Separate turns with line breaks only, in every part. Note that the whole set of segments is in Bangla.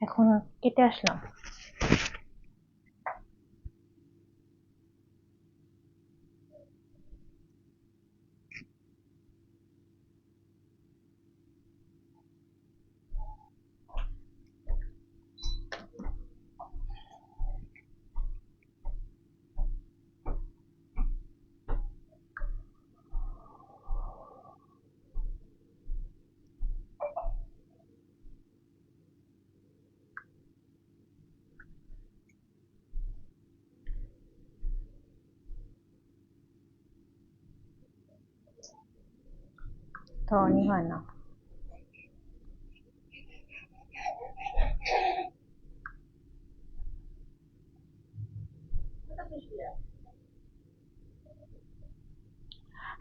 এখন কেটে আসলাম। তো অনই হয় না।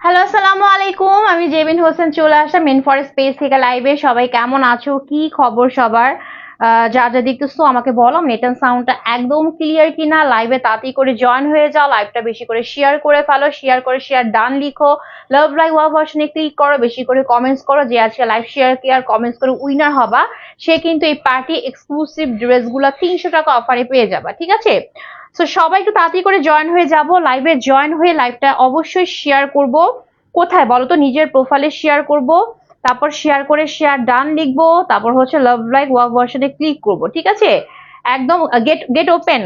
হ্যালো, আসসালামু আলাইকুম। আমি জেবিন হোসেন চলে আসলাম মেন ফর স্পেস থেকে লাইভে। সবাই কেমন আছো, কি খবর সবার? যা যা দেখতেছো আমাকে বলো। নেট এন্ড সাউন্ডটা একদম ক্লিয়ার কিনা? লাইভে তাড়াতাড়ি করে জয়েন হয়ে যাও, লাইভটা বেশি করে শেয়ার করে ফেলো, শেয়ার করে শেয়ার ডান লিখো, লাভ লাইক ওয়াও ভার্সনে ক্লিক করো, বেশি করে কমেন্টস করো। যে আজকে লাইভ শেয়ার কেয়ার কমেন্টস করে উইনার হবা, সে কিন্তু এই পার্টি এক্সক্লুসিভ ড্রেসগুলো 300 টাকা অফারে পেয়ে যাবা, ঠিক আছে? সো সবাই একটু তাড়াতাড়ি করে জয়েন হয়ে যাব, লাইভে জয়েন হয়ে লাইভটা অবশ্যই শেয়ার করব। কোথায় বলো তো? নিজের প্রোফাইলে শেয়ার করব, তারপর শেয়ার করে শেয়ার ডান লিখবো, তারপর হচ্ছে লাভ লাইক ওয়াক ভার্সনে ক্লিক করব, ঠিক আছে? একদম গেট গেট ওপেন।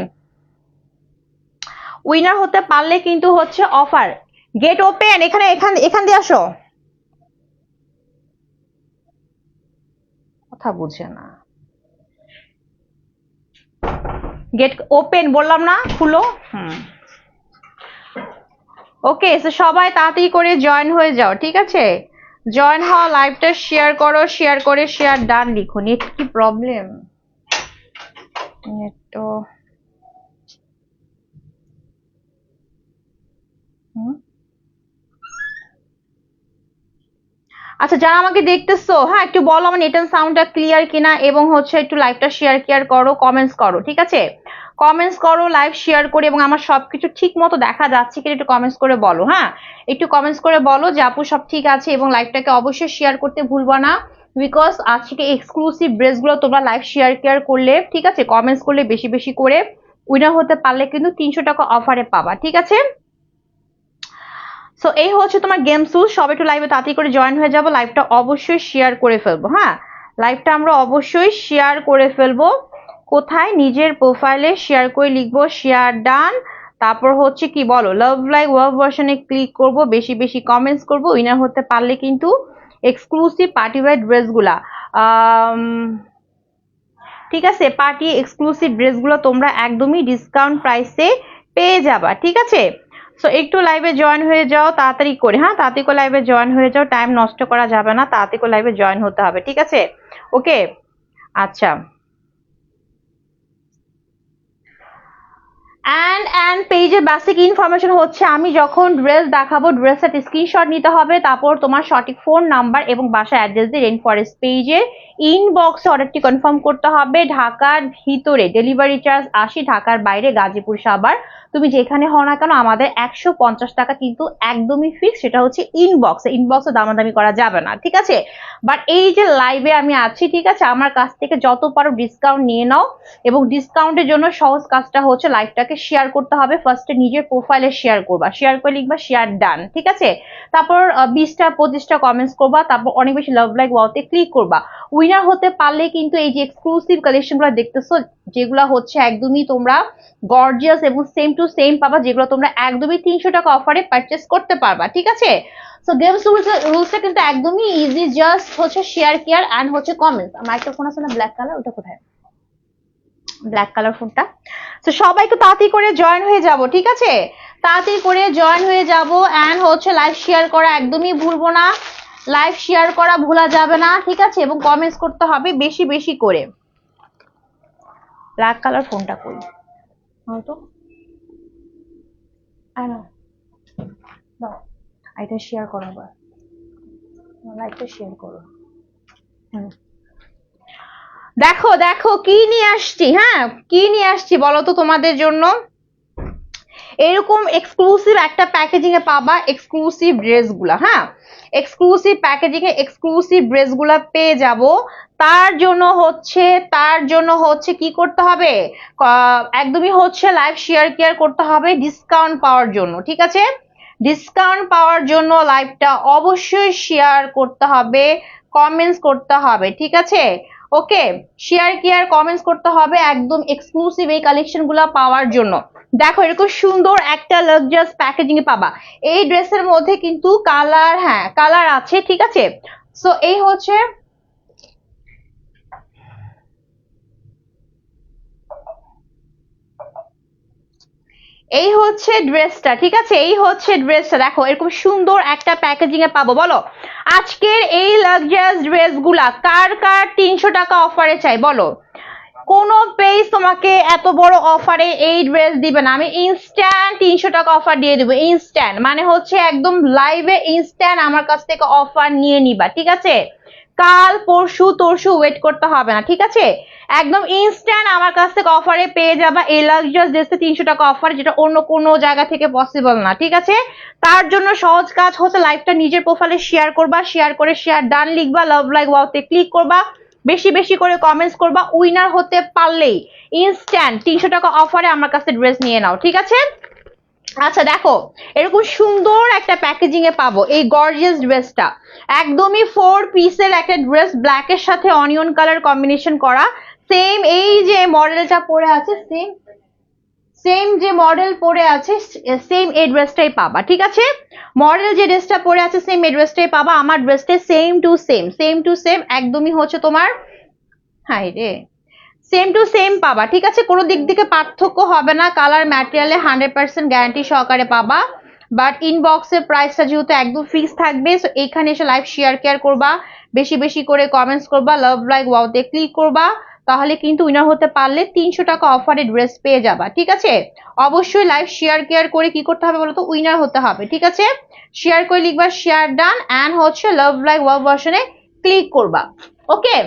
উইনার হতে পারলে কিন্তু হচ্ছে অফার। গেট ওপেন, এখানে এখান এখান দিয়ে আসো। কথা বুঝে না। গেট ওপেন বললাম না, খুলো। ওকে, সবাই তাড়াতাড়ি করে জয়েন হয়ে যাও, ঠিক আছে? জয়েন হও, লাইভটা শেয়ার করো, শেয়ার করে শেয়ার ডান লিখো। নেট কি প্রবলেম? নেট তো আচ্ছা, যারা আমাকে দেখতেছো, হ্যাঁ একটু বলো আমার নেট এন্ড সাউন্ডটা ক্লিয়ার কিনা, এবং হচ্ছে একটু লাইভটা শেয়ার কেয়ার করো, কমেন্টস করো, ঠিক আছে? কমেন্টস করো, লাইভ শেয়ার করে, এবং আমার সবকিছু ঠিক মতো দেখা যাচ্ছে কিনা একটু কমেন্টস করে বলো। হ্যাঁ, একটু কমেন্টস করে বলো যে আপু সব ঠিক আছে, এবং লাইভটাকে অবশ্যই শেয়ার করতে ভুলবা না, বিকজ আজকে এক্সক্লুসিভ ড্রেসগুলো তোমরা লাইভ শেয়ার কেয়ার করলে, ঠিক আছে, কমেন্টস করলে বেশি বেশি করে, উইনার হতে পারলে কিন্তু 300 টাকা অফারে পাবা, ঠিক আছে? সো এই হচ্ছে তোমার গেম সুজ। সবাই একটু লাইভে তাড়াতাড়ি করে জয়েন হয়ে যাবো, লাইভটা অবশ্যই শেয়ার করে ফেলবো। হ্যাঁ, লাইভটা আমরা অবশ্যই শেয়ার করে ফেলবো। কোথায়? নিজের প্রোফাইলে শেয়ার করে লিখবো শেয়ার ডান, তারপর হচ্ছে কি বলো, লাভ লাইক ওয়াভ ভার্সনে ক্লিক করব, বেশি বেশি কমেন্টস করব। উইনার হতে পারলে কিন্তু এক্সক্লুসিভ পার্টি ওয়্যার ড্রেসগুলা, ঠিক আছে, পার্টি এক্সক্লুসিভ ড্রেসগুলো তোমরা একদমই ডিসকাউন্ট প্রাইসে পেয়ে যাবা, ঠিক আছে? সো একটু লাইভে জয়েন হয়ে যাও তাড়াতাড়ি করে। হ্যাঁ, তাড়াতাড়ি করে লাইভে জয়েন হয়ে যাও, টাইম নষ্ট করা যাবে না, তাড়াতাড়ি করে লাইভে জয়েন হতে হবে, ঠিক আছে? ওকে, আচ্ছা। অ্যান্ড পেজের বেসিক ইনফরমেশন হচ্ছে, আমি যখন ড্রেস দেখাবো ড্রেসের স্ক্রিনশট নিতে হবে, তারপর তোমার সঠিক ফোন নাম্বার এবং বাসা অ্যাড্রেস দিয়ে রেইন ফরেস্ট পেজের ইনবক্সে অর্ডারটি কনফার্ম করতে হবে। ঢাকার ভিতরে ডেলিভারি চার্জ 80, ঢাকার বাইরে গাজীপুর সাভার তুমি যেখানে হও না কেন আমাদের 150 টাকা কিন্তু একদমই ফিক্স। সেটা হচ্ছে ইনবক্সে দামাদামি করা যাবে না, ঠিক আছে? বাট এই যে লাইভে আমি আছি, ঠিক আছে, আমার কাছ থেকে যত পারো ডিসকাউন্ট নিয়ে নাও, এবং ডিসকাউন্টের জন্য সহজ কাজটা হচ্ছে লাইভটাকে শেয়ার করতে হবে। ফার্স্টে নিজের প্রোফাইলে শেয়ার করবা, শেয়ার করে লিখবা শেয়ার ডান, ঠিক আছে? তারপর 20টা 25টা কমেন্টস করবা, তারপর অনেক বেশি লাভ লাইক ওয়াওতে ক্লিক করবা। উইনার হতে পারলে কিন্তু এই যে এক্সক্লুসিভ কালেকশনগুলো দেখতেছো, যেগুলো হচ্ছে একদমই তোমরা গর্জিয়াস এবং সেম টু সেম পাবা, যেগুলো তোমরা একদমই 300 টাকা অফারে পারচেস করতে পারবা, ঠিক আছে? সো গেমস রুলসটা কিন্তু একদমই ইজি, জাস্ট হচ্ছে শেয়ার কেয়ার অ্যান্ড হচ্ছে কমেন্টস। আমার একটা ফোন আছে না ব্ল্যাক কালার, ওটা কোথায়? ব্ল্যাক কালার ফোনটা। তো সবাই একটু তাড়াতাড়ি করে জয়েন হয়ে যাব, ঠিক আছে? তাড়াতাড়ি করে জয়েন হয়ে যাব, এন্ড হচ্ছে লাইভ শেয়ার করা একদমই ভুলবো না, লাইভ শেয়ার করা ভোলা যাবে না, ঠিক আছে? এবং কমেন্টস করতে হবে বেশি বেশি করে। ব্ল্যাক কালার ফোনটা কই? হয়তো আনো দাও, এটা শেয়ার করো, আবার লাইভটা শেয়ার করো। দেখো দেখো কি নিয়ে আসছি। হ্যাঁ, কি নিয়ে আসছি বলো তো তোমাদের জন্য? এরকম এক্সক্লুসিভ একটা প্যাকেজিং এ পাবা এক্সক্লুসিভ ড্রেসগুলা। হ্যাঁ, এক্সক্লুসিভ প্যাকেজিং এ এক্সক্লুসিভ ড্রেসগুলা পেয়ে যাব। তার জন্য হচ্ছে কি করতে হবে, একদমই হচ্ছে লাইভ শেয়ার কেয়ার করতে হবে ডিসকাউন্ট পাওয়ার জন্য। ঠিক আছে, ডিসকাউন্ট পাওয়ার জন্য লাইভটা অবশ্যই শেয়ার করতে হবে, কমেন্টস করতে হবে। ঠিক আছে, ওকে, শেয়ার কেয়ার কমেন্টস করতে হবে একদম এক্সক্লুসিভ এই কালেকশনগুলো পাওয়ার জন্য। দেখো এরকম সুন্দর একটা লাক্সারিয়াস প্যাকেজিং এ পাবা। এই ড্রেসের মধ্যে কিন্তু কালার, হ্যাঁ কালার আছে। ঠিক আছে, সো এই হচ্ছে ড্রেসটা। ঠিক আছে, এই হচ্ছে ড্রেসটা। দেখো এরকম সুন্দর একটা প্যাকেজিং এ পাবো। বলো আজকের এই লাক্সারিয়াস ড্রেসগুলা কার কার 300 টাকা অফারে চাই বলো। কোন পেজ তোমাকে এত বড় অফারে এই ড্রেস দিবে না। আমি ইনস্ট্যান্ট 300 টাকা অফার দিয়ে দেবো। ইনস্ট্যান্ট মানে হচ্ছে একদম লাইভে ইনস্ট্যান্ট আমার কাছ থেকে অফার নিয়ে নিবা। ঠিক আছে, কাল পরশু তরশু ওয়েট করতে হবে না। ঠিক আছে, একদম ইনস্ট্যান্ট আমার কাছ থেকে অফারে পেয়ে যাবা এই লাক্সারিয়াস ড্রেসে 300 টাকা অফার, যেটা অন্য কোনো জায়গা থেকে পসিবল না। ঠিক আছে, তার জন্য সহজ কাজ হচ্ছে লাইভটা নিজের প্রোফাইলে শেয়ার করবা, শেয়ার করে শেয়ার ডান লিখবা, লাভ লাইক ওয়াওতে ক্লিক করবা, বেশি বেশি করে কমেন্টস করবা। উইনার হতে পারলেই ইনস্ট্যান্ট 300 টাকা অফারে আমার কাছে ড্রেস নিয়ে নাও। ঠিক আছে, আচ্ছা দেখো এরকম সুন্দর একটা প্যাকেজিং এ পাবো এই গর্জিয়াস ড্রেসটা। একদমই 4 পিসের একটা ড্রেস, ব্ল্যাক এর সাথে অনিয়ন কালার কম্বিনেশন করা। সেম এই যে মডেলটা পরে আছে, সেম যে মডেল পরে আছে সেম এই ড্রেসটাই পাবা। ঠিক আছে, মডেল যে ড্রেসটা পরে আছে সেম এই ড্রেসটাই পাবা। আমার ড্রেসটা সেম টু সেম একদমই হচ্ছে তোমার, হাই রে, সেম টু সেম পাবা। ঠিক আছে, কোনো দিক থেকে পার্থক্য হবে না। কালার ম্যাটেরিয়ালে 100% গ্যারান্টি সহকারে পাবা। বাট ইনবক্সের প্রাইসটা যেহেতু একদম ফিক্স থাকবে, সো এইখানে এসে লাইভ শেয়ার কেয়ার করবা, বেশি বেশি করে কমেন্টস করবা, লাভ লাইক ওয়াওতে ক্লিক করবা, তাহলে কিন্তু উইনার হতে পারলে 300 টাকা অফারে ড্রেস পেয়ে যাবা। ঠিক আছে, অবশ্যই লাইভ শেয়ার কেয়ার করে কি করতে হবে বলতো, উইনার হতে হবে। ঠিক আছে, শেয়ার করে লিখবা শেয়ার ডান অ্যান্ড হচ্ছে লাভ লাইক ওয়াও ভার্সনে ক্লিক করবা। ওকে,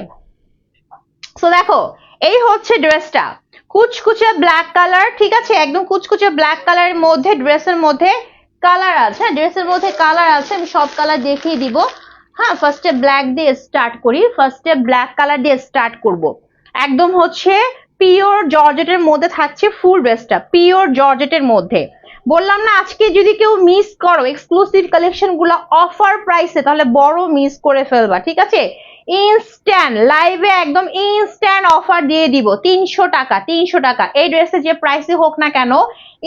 সো দেখো এই হচ্ছে ড্রেসটা, কুচকুচে ব্ল্যাক কালার। ঠিক আছে, একদম কুচকুচে ব্ল্যাক কালারের মধ্যে ড্রেসের মধ্যে কালার আছে। হ্যাঁ, ড্রেসের মধ্যে কালার আছে, আমি সব কালার দেখিয়ে দিব। হ্যাঁ, ফার্স্টে ব্ল্যাক দিয়ে স্টার্ট করি, ফার্স্টে ব্ল্যাক কালার দিয়ে স্টার্ট করব। একদম হচ্ছে পিওর জর্জেটের মধ্যে থাকছে ফুল ড্রেসটা, পিওর জর্জেটের মধ্যে। বললাম না আজকে যদি কেউ মিস করো এক্সক্লুসিভ কালেকশন গুলো অফার প্রাইসে, তাহলে বড় মিস করে ফেলবা। ঠিক আছে, ইনস্ট্যান্ট লাইভে একদম ইনস্ট্যান্ট অফার দিয়ে দিব 300 টাকা। 300 টাকা এই ড্রেসে যে প্রাইসে হোক না কেন,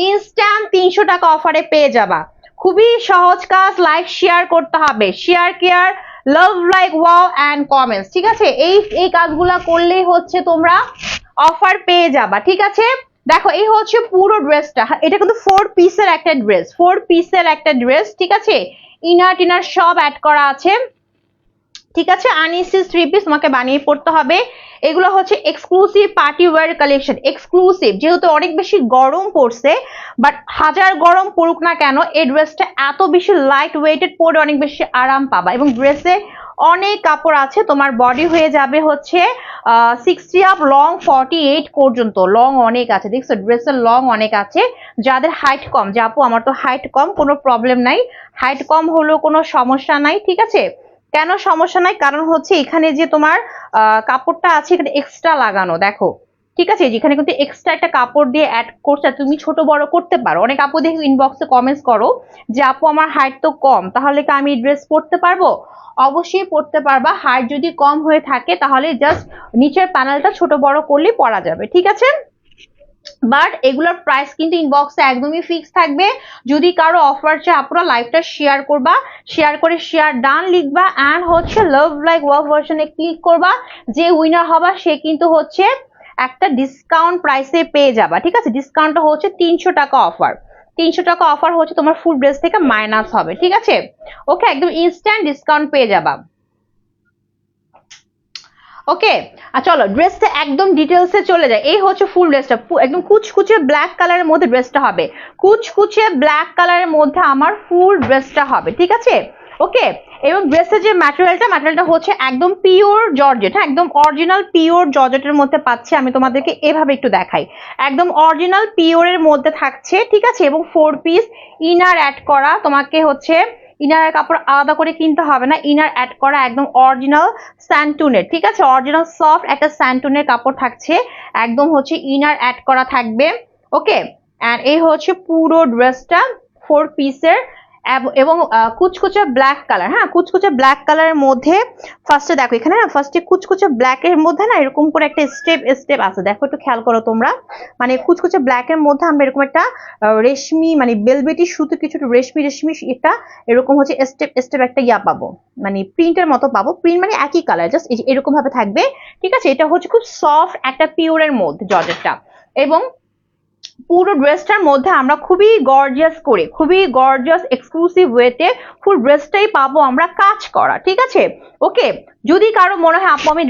ইনস্ট্যান্ট 300 টাকা অফারে পেয়ে যাবা। খুবই সহজ কাজ, লাইক শেয়ার করতে হবে, share care love like wow and comments. ঠিক আছে, এই কাজগুলা করলেই হচ্ছে তোমরা অফার পেয়ে যাবা। ঠিক আছে, দেখো এই হচ্ছে পুরো ড্রেসটা। এটা কিন্তু 4 পিসের একটা ড্রেস, 4 পিসের একটা ড্রেস। ঠিক আছে, ইনার টিনার সব অ্যাড করা আছে। ঠিক আছে, আনস্টিচ 3 পিস তোমাকে বানিয়ে পড়তে হবে। এগুলো হচ্ছে exclusive party wear collection, exclusive. যেহেতু অনেক বেশি গরম পড়ছে, বাট হাজার গরম পড়ুক না কেন এই ড্রেসটা এত বেশি লাইট ওয়েটেড, পরে অনেক বেশি আরাম পাবা। এবং ড্রেসে অনেক কাপড় আছে, তোমার বডি হয়ে যাবে হচ্ছে 60 আপ, লং 48 পর্যন্ত, লং অনেক আছে। দেখছো ড্রেসের লং অনেক আছে। যাদের হাইট কম, যে আপু আমার তো হাইট কম, কোনো প্রবলেম নাই, হাইট কম হলেও কোনো সমস্যা নাই। ঠিক আছে, কেন সমস্যা নাই, কারণ হচ্ছে এখানে যে তোমার কাপড়টা আছে এখানে এক্সট্রা লাগানো, দেখো। ঠিক আছে, যেখানে কিন্তু এক্সট্রা একটা কাপড় দিয়ে অ্যাড করছে, তুমি ছোট বড় করতে পারো। অনেক আপু দেখি ইনবক্সে কমেন্টস করো যে আপু আমার হাইট তো কম, তাহলে কি আমি ড্রেস পরতে পারবো? অবশ্যই পরতে পারবা। হাইট যদি কম হয়ে থাকে তাহলে জাস্ট নিচের প্যানেলটা ছোট বড় করলেই পরা যাবে। ঠিক আছে, বাট এগুলোর প্রাইস কিন্তু ইনবক্সে একদমই ফিক্স থাকবে। যদি কারো অফার চাই আপনারা লাইভটা শেয়ার করবা, শেয়ার করে শেয়ার ডান লিখবা অ্যান্ড হচ্ছে লাভ লাইক ওয়াও ভার্সনে ক্লিক করবা। যে উইনার হবা সে কিন্তু হচ্ছে একটা ডিসকাউন্ট প্রাইসে পেয়ে যাবা। ঠিক আছে, ডিসকাউন্টটা হচ্ছে 300 টাকা অফার। 300 টাকা অফার হচ্ছে তোমার ফুল ড্রেস থেকে মাইনাস হবে। ঠিক আছে, ওকে, একদম ইনস্ট্যান্ট ডিসকাউন্ট পেয়ে যাবা। ওকে, আর চলো ড্রেসটা একদম ডিটেলসে চলে যায়। এই হচ্ছে ফুল ড্রেসটা, একদম কুচকুচে ব্ল্যাক কালারের মধ্যে ড্রেসটা হবে, কুচকুচে ব্ল্যাক কালারের মধ্যে আমার ফুল ড্রেসটা হবে। ঠিক আছে, ওকে, এবং ড্রেসের যে ম্যাটেরিয়ালটা হচ্ছে একদম পিওর জর্জেট, হ্যাঁ একদম অরিজিনাল পিওর জর্জেটের মধ্যে পাচ্ছি। আমি তোমাদেরকে এভাবে একটু দেখাই, একদম অরিজিনাল পিওরের মধ্যে থাকছে, ঠিক আছে। এবং 4 পিস ইনার অ্যাড করা, তোমাকে হচ্ছে ইনারের কাপড় আলাদা করে কিনতে হবে না, ইনার অ্যাড করা একদম অরিজিনাল স্যান্টুনের, ঠিক আছে, অরিজিনাল সফট একটা স্যান্টুনের কাপড় থাকছে, একদম হচ্ছে ইনার অ্যাড করা থাকবে। ওকে, এন্ড এই হচ্ছে পুরো ড্রেসটা 4 পিসের এবং কুচকুচে ব্ল্যাক কালার, হ্যাঁ কুচকুচে ব্ল্যাক কালারের মধ্যে ফার্স্টে দেখো এখানে না, ফার্স্টে কুচকুচে ব্ল্যাক এর মধ্যে না এরকম করে একটা স্টেপ আছে, দেখো একটু খেয়াল করো তোমরা, মানে কুচকুচে ব্ল্যাক এর মধ্যে আমরা এরকম একটা রেশমি মানে বেলভেটি সুতো কিছু রেশমি একটা এরকম হচ্ছে স্টেপ একটা ইয়া পাবো, মানে প্রিন্টের মতো পাবো, প্রিন্ট মানে একই কালার জাস্ট এরকম ভাবে থাকবে, ঠিক আছে। এটা হচ্ছে খুব সফট একটা পিওরের মধ্যে জর্জেটটা, এবং পুরো ড্রেসটার মধ্যে আমরা খুবই গর্জিয়াস এক্সক্লুসিভ ওয়েতে ফুল ড্রেসটাই পাবো আমরা কাজ করা, ঠিক আছে। ওকে, যদি কারো মনে হয় আপু আমি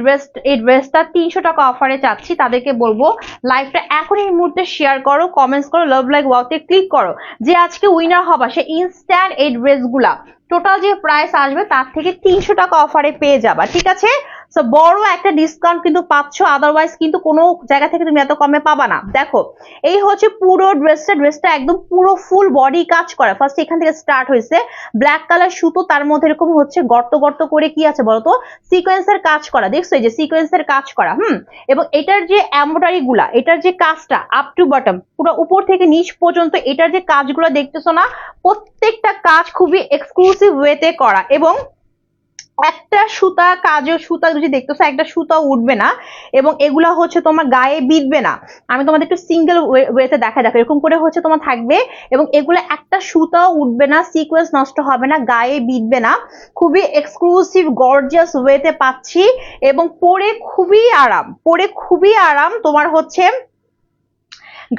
এই ড্রেসটা 300 টাকা অফারে চাচ্ছি, তাদেরকে বলবো লাইভটা এখন এই মুহূর্তে শেয়ার করো, কমেন্টস করো, লাভ লাইক ওয়াওতে ক্লিক করো, যে আজকে উইনার হবা সে ইনস্ট্যান্ট এই ড্রেসগুলা টোটাল যে প্রাইস আসবে তার থেকে 300 টাকা অফারে পেয়ে যাবা, ঠিক আছে। সো বড় একটা ডিসকাউন্ট কিন্তু পাচ্ছ, আদারওয়াইজ কিন্তু কোনো জায়গা থেকে তুমি এত কমে পাবা না। দেখো এই হচ্ছে পুরো ড্রেসটা একদম পুরো ফুল বডি কাজ করা, ফার্স্ট এখান থেকে স্টার্ট হয়েছে, ব্ল্যাক কালার সুতো, তার মধ্যে এরকম হচ্ছে গর্ত করে কি আছে বলতো, সিকোয়েন্সের কাজ করা, দেখছো এই যে সিকোয়েন্সের কাজ করা, এবং এটার যে এমব্রয়ডারি গুলা, এটার যে কাজটা আপ টু বটম পুরো উপর থেকে নিচ পর্যন্ত এটার যে কাজগুলো দেখতেছো না, প্রত্যেকটা কাজ খুবই এক্সক্লুসিভ ওয়েতে করা, এবং একটা সুতা যদি দেখতেছো একটা সুতা উঠবে না, এবং এগুলা হচ্ছে তোমার গায়ে বিঁধবে না। আমি তোমাদের একটু সিঙ্গেল ওয়েতে দেখো এরকম করে হচ্ছে তোমার থাকবে, এবং এগুলো একটা সুতাও উঠবে না, সিকোয়েন্স নষ্ট হবে না, গায়ে বিঁধবে না, খুবই এক্সক্লুসিভ গর্জিয়াস ওয়েতে পাচ্ছি, এবং পরে খুবই আরাম তোমার হচ্ছে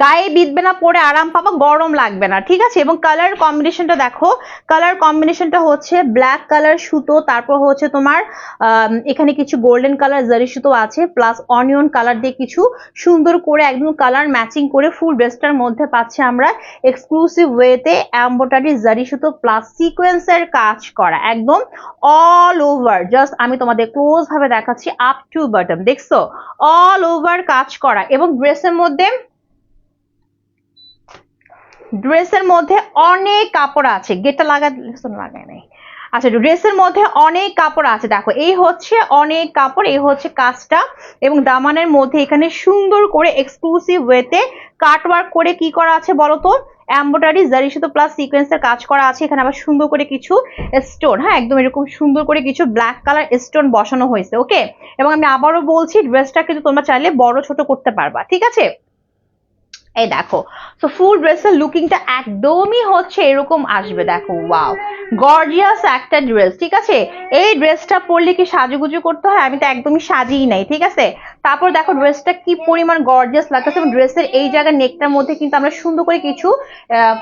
গায়ে বিঁধবে না, পরে আরাম পাবা, গরম লাগবে না, ঠিক আছে। এবং কালার কম্বিনেশনটা দেখো, কালার কম্বিনেশনটা হচ্ছে ব্ল্যাক কালার সুতো, তারপর হচ্ছে তোমার এখানে কিছু গোল্ডেন কালার জারি সুতো আছে, প্লাস অনিয়ন কালার দিয়ে কিছু সুন্দর করে একদম কালার ম্যাচিং করে ফুল ড্রেসটার মধ্যে পাচ্ছি আমরা এক্সক্লুসিভ ওয়েতে এমব্রয়ডারি জারি সুতো প্লাস সিকোয়েন্সের কাজ করা, একদম অল ওভার, জাস্ট আমি তোমাদের ক্লোজ ভাবে দেখাচ্ছি আপ টু বটম, দেখছো অল ওভার কাজ করা। এবং ড্রেসের মধ্যে অনেক কাপড় আছে, গেটটা লাগায় নাই, আচ্ছা ড্রেসের মধ্যে অনেক কাপড় আছে, দেখো এই হচ্ছে অনেক কাপড়, এই হচ্ছে কাজটা, এবং দামানের মধ্যে এখানে সুন্দর করে এক্সক্লুসিভ ওয়েতে কাটওয়ার্ক করে কি করা আছে বলতো, এমব্রয়ডারি জারি সুতো প্লাস সিকোয়েন্সের কাজ করা আছে, এখানে আবার সুন্দর করে কিছু স্টোন, হ্যাঁ একদম এরকম সুন্দর করে কিছু ব্ল্যাক কালার স্টোন বসানো হয়েছে। ওকে, এবং আমি আবারও বলছি ড্রেসটা কিন্তু তোমরা চাইলে বড় ছোট করতে পারবা, ঠিক আছে। এই দেখো, সো ফুল ড্রেসের লুকিংটা একদমই হচ্ছে এরকম আসবে, দেখো ওয়াও গর্জিয়াস একটা ড্রেস, ঠিক আছে। এই ড্রেসটা পরলে কি সাজুগুজু করতে হয়, আমি তো একদমই সাজিই নাই, ঠিক আছে। তারপর দেখো ড্রেসটা কি পরিমাণ গর্জিয়াস লাগতেছে, এবং ড্রেসের এই জায়গার নেকটার মধ্যে কিন্তু আমরা সুন্দর করে কিছু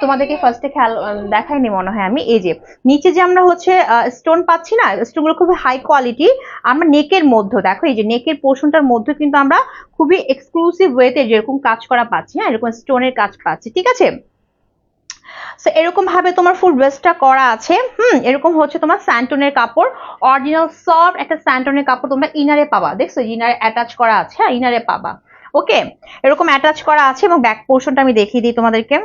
তোমাদেরকে ফার্স্টে খেয়াল দেখাইনি মনে হয় আমি, এই যে নিচে যে আমরা হচ্ছে স্টোন পাচ্ছি না, স্টোনগুলো খুবই হাই কোয়ালিটি, আমরা নেকের মধ্যে দেখো এই যে নেকের পোর্শনটার মধ্যে কিন্তু আমরা খুবই এক্সক্লুসিভ ওয়েতে যেরকম কাজ করা পাচ্ছি, হ্যাঁ এরকম স্টোনের কাজ পাচ্ছি, ঠিক আছে। সো এরকম ভাবে তোমার ফুল ড্রেসটা করা আছে, এরকম হচ্ছে তোমার স্যান্টনের কাপড়, অরিজিনাল সফট একটা স্যান্টনের কাপড় তোমরা ইনারে পাবা, দেখছো ইনারে অ্যাটাচ করা আছে, হ্যাঁ ইনারে পাবা। ওকে, এরকম অ্যাটাচ করা আছে, এবং ব্যাক পোর্শনটা আমি দেখিয়ে দিই তোমাদেরকে,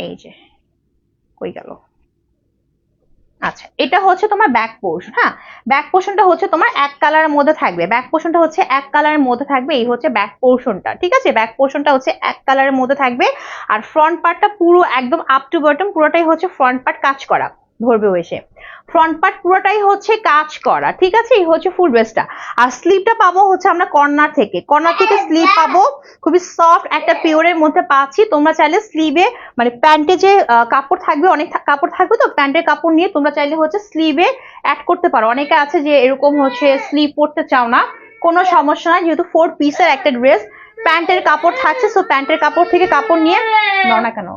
এই যে কই গেল, আচ্ছা এটা হচ্ছে তোমার ব্যাক পোর্শন, হ্যাঁ ব্যাক পোর্শনটা হচ্ছে তোমার এক কালারের মধ্যে থাকবে, ব্যাক পোর্শনটা হচ্ছে এক কালারের মধ্যে থাকবে, এই হচ্ছে ব্যাক পোর্শনটা, ঠিক আছে। ব্যাক পোর্শনটা হচ্ছে এক কালারের মধ্যে থাকবে, আর ফ্রন্ট পার্টটা পুরো একদম আপ টু বটম পুরোটাই হচ্ছে ফ্রন্ট পার্ট কাজ করা, ধরবেও এসে ফ্রন্ট পার্ট পুরোটাই হচ্ছে কাজ করা, ঠিক আছে। এই হচ্ছে ফুল ড্রেসটা, আর স্লিভটা পাবো হচ্ছে আমরা কর্নার থেকে স্লিভ পাবো, খুবই সফট একটা পিওরের মধ্যে পাচ্ছি। তোমরা চাইলে স্লিভে মানে প্যান্টে যে কাপড় থাকবে, অনেক কাপড় থাকবে, তো প্যান্টের কাপড় নিয়ে তোমরা চাইলে হচ্ছে স্লিভে অ্যাড করতে পারো। অনেকে আছে যে এরকম হচ্ছে স্লিভ পরতে চাও না, কোনো সমস্যা নাই, যেহেতু 4 পিসের একটা ড্রেস, প্যান্টের কাপড় থাকছে, সো প্যান্টের কাপড় থেকে কাপড় নিয়ে নাও না কেন,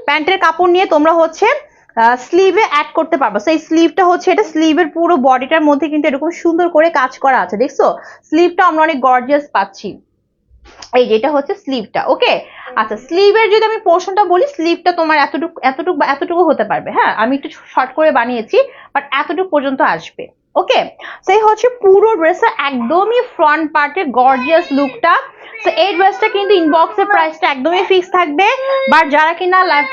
প্যান্টের কাপড় নিয়ে তোমরা হচ্ছে স্লিভে অ্যাড করতে পারবো। সেই স্লিভটা হচ্ছে এটা স্লিভের পুরো বডিটার মধ্যে কিন্তু এরকম সুন্দর করে কাজ করা আছে, দেখছো স্লিভটা আমরা অনেক গর্জিয়াস পাচ্ছি, এই যেটা হচ্ছে স্লিভটা। ওকে, আচ্ছা স্লিভের যদি আমি পোর্শনটা বলি, স্লিভটা তোমার এতটুকু এতটুকু বা এতটুকু হতে পারবে। হ্যাঁ, আমি একটু শর্ট করে বানিয়েছি, বাট এতটুকু পর্যন্ত আসবে। ওকে, সেই হচ্ছে পুরো ড্রেসের একদমই ফ্রন্ট পার্টের গর্জিয়াস লুকটা। তো এই ড্রেসটা কিন্তু ইনবক্সের প্রাইসটা একদমই ফিক্স থাকবে, বাট যারা কিনা লাইভ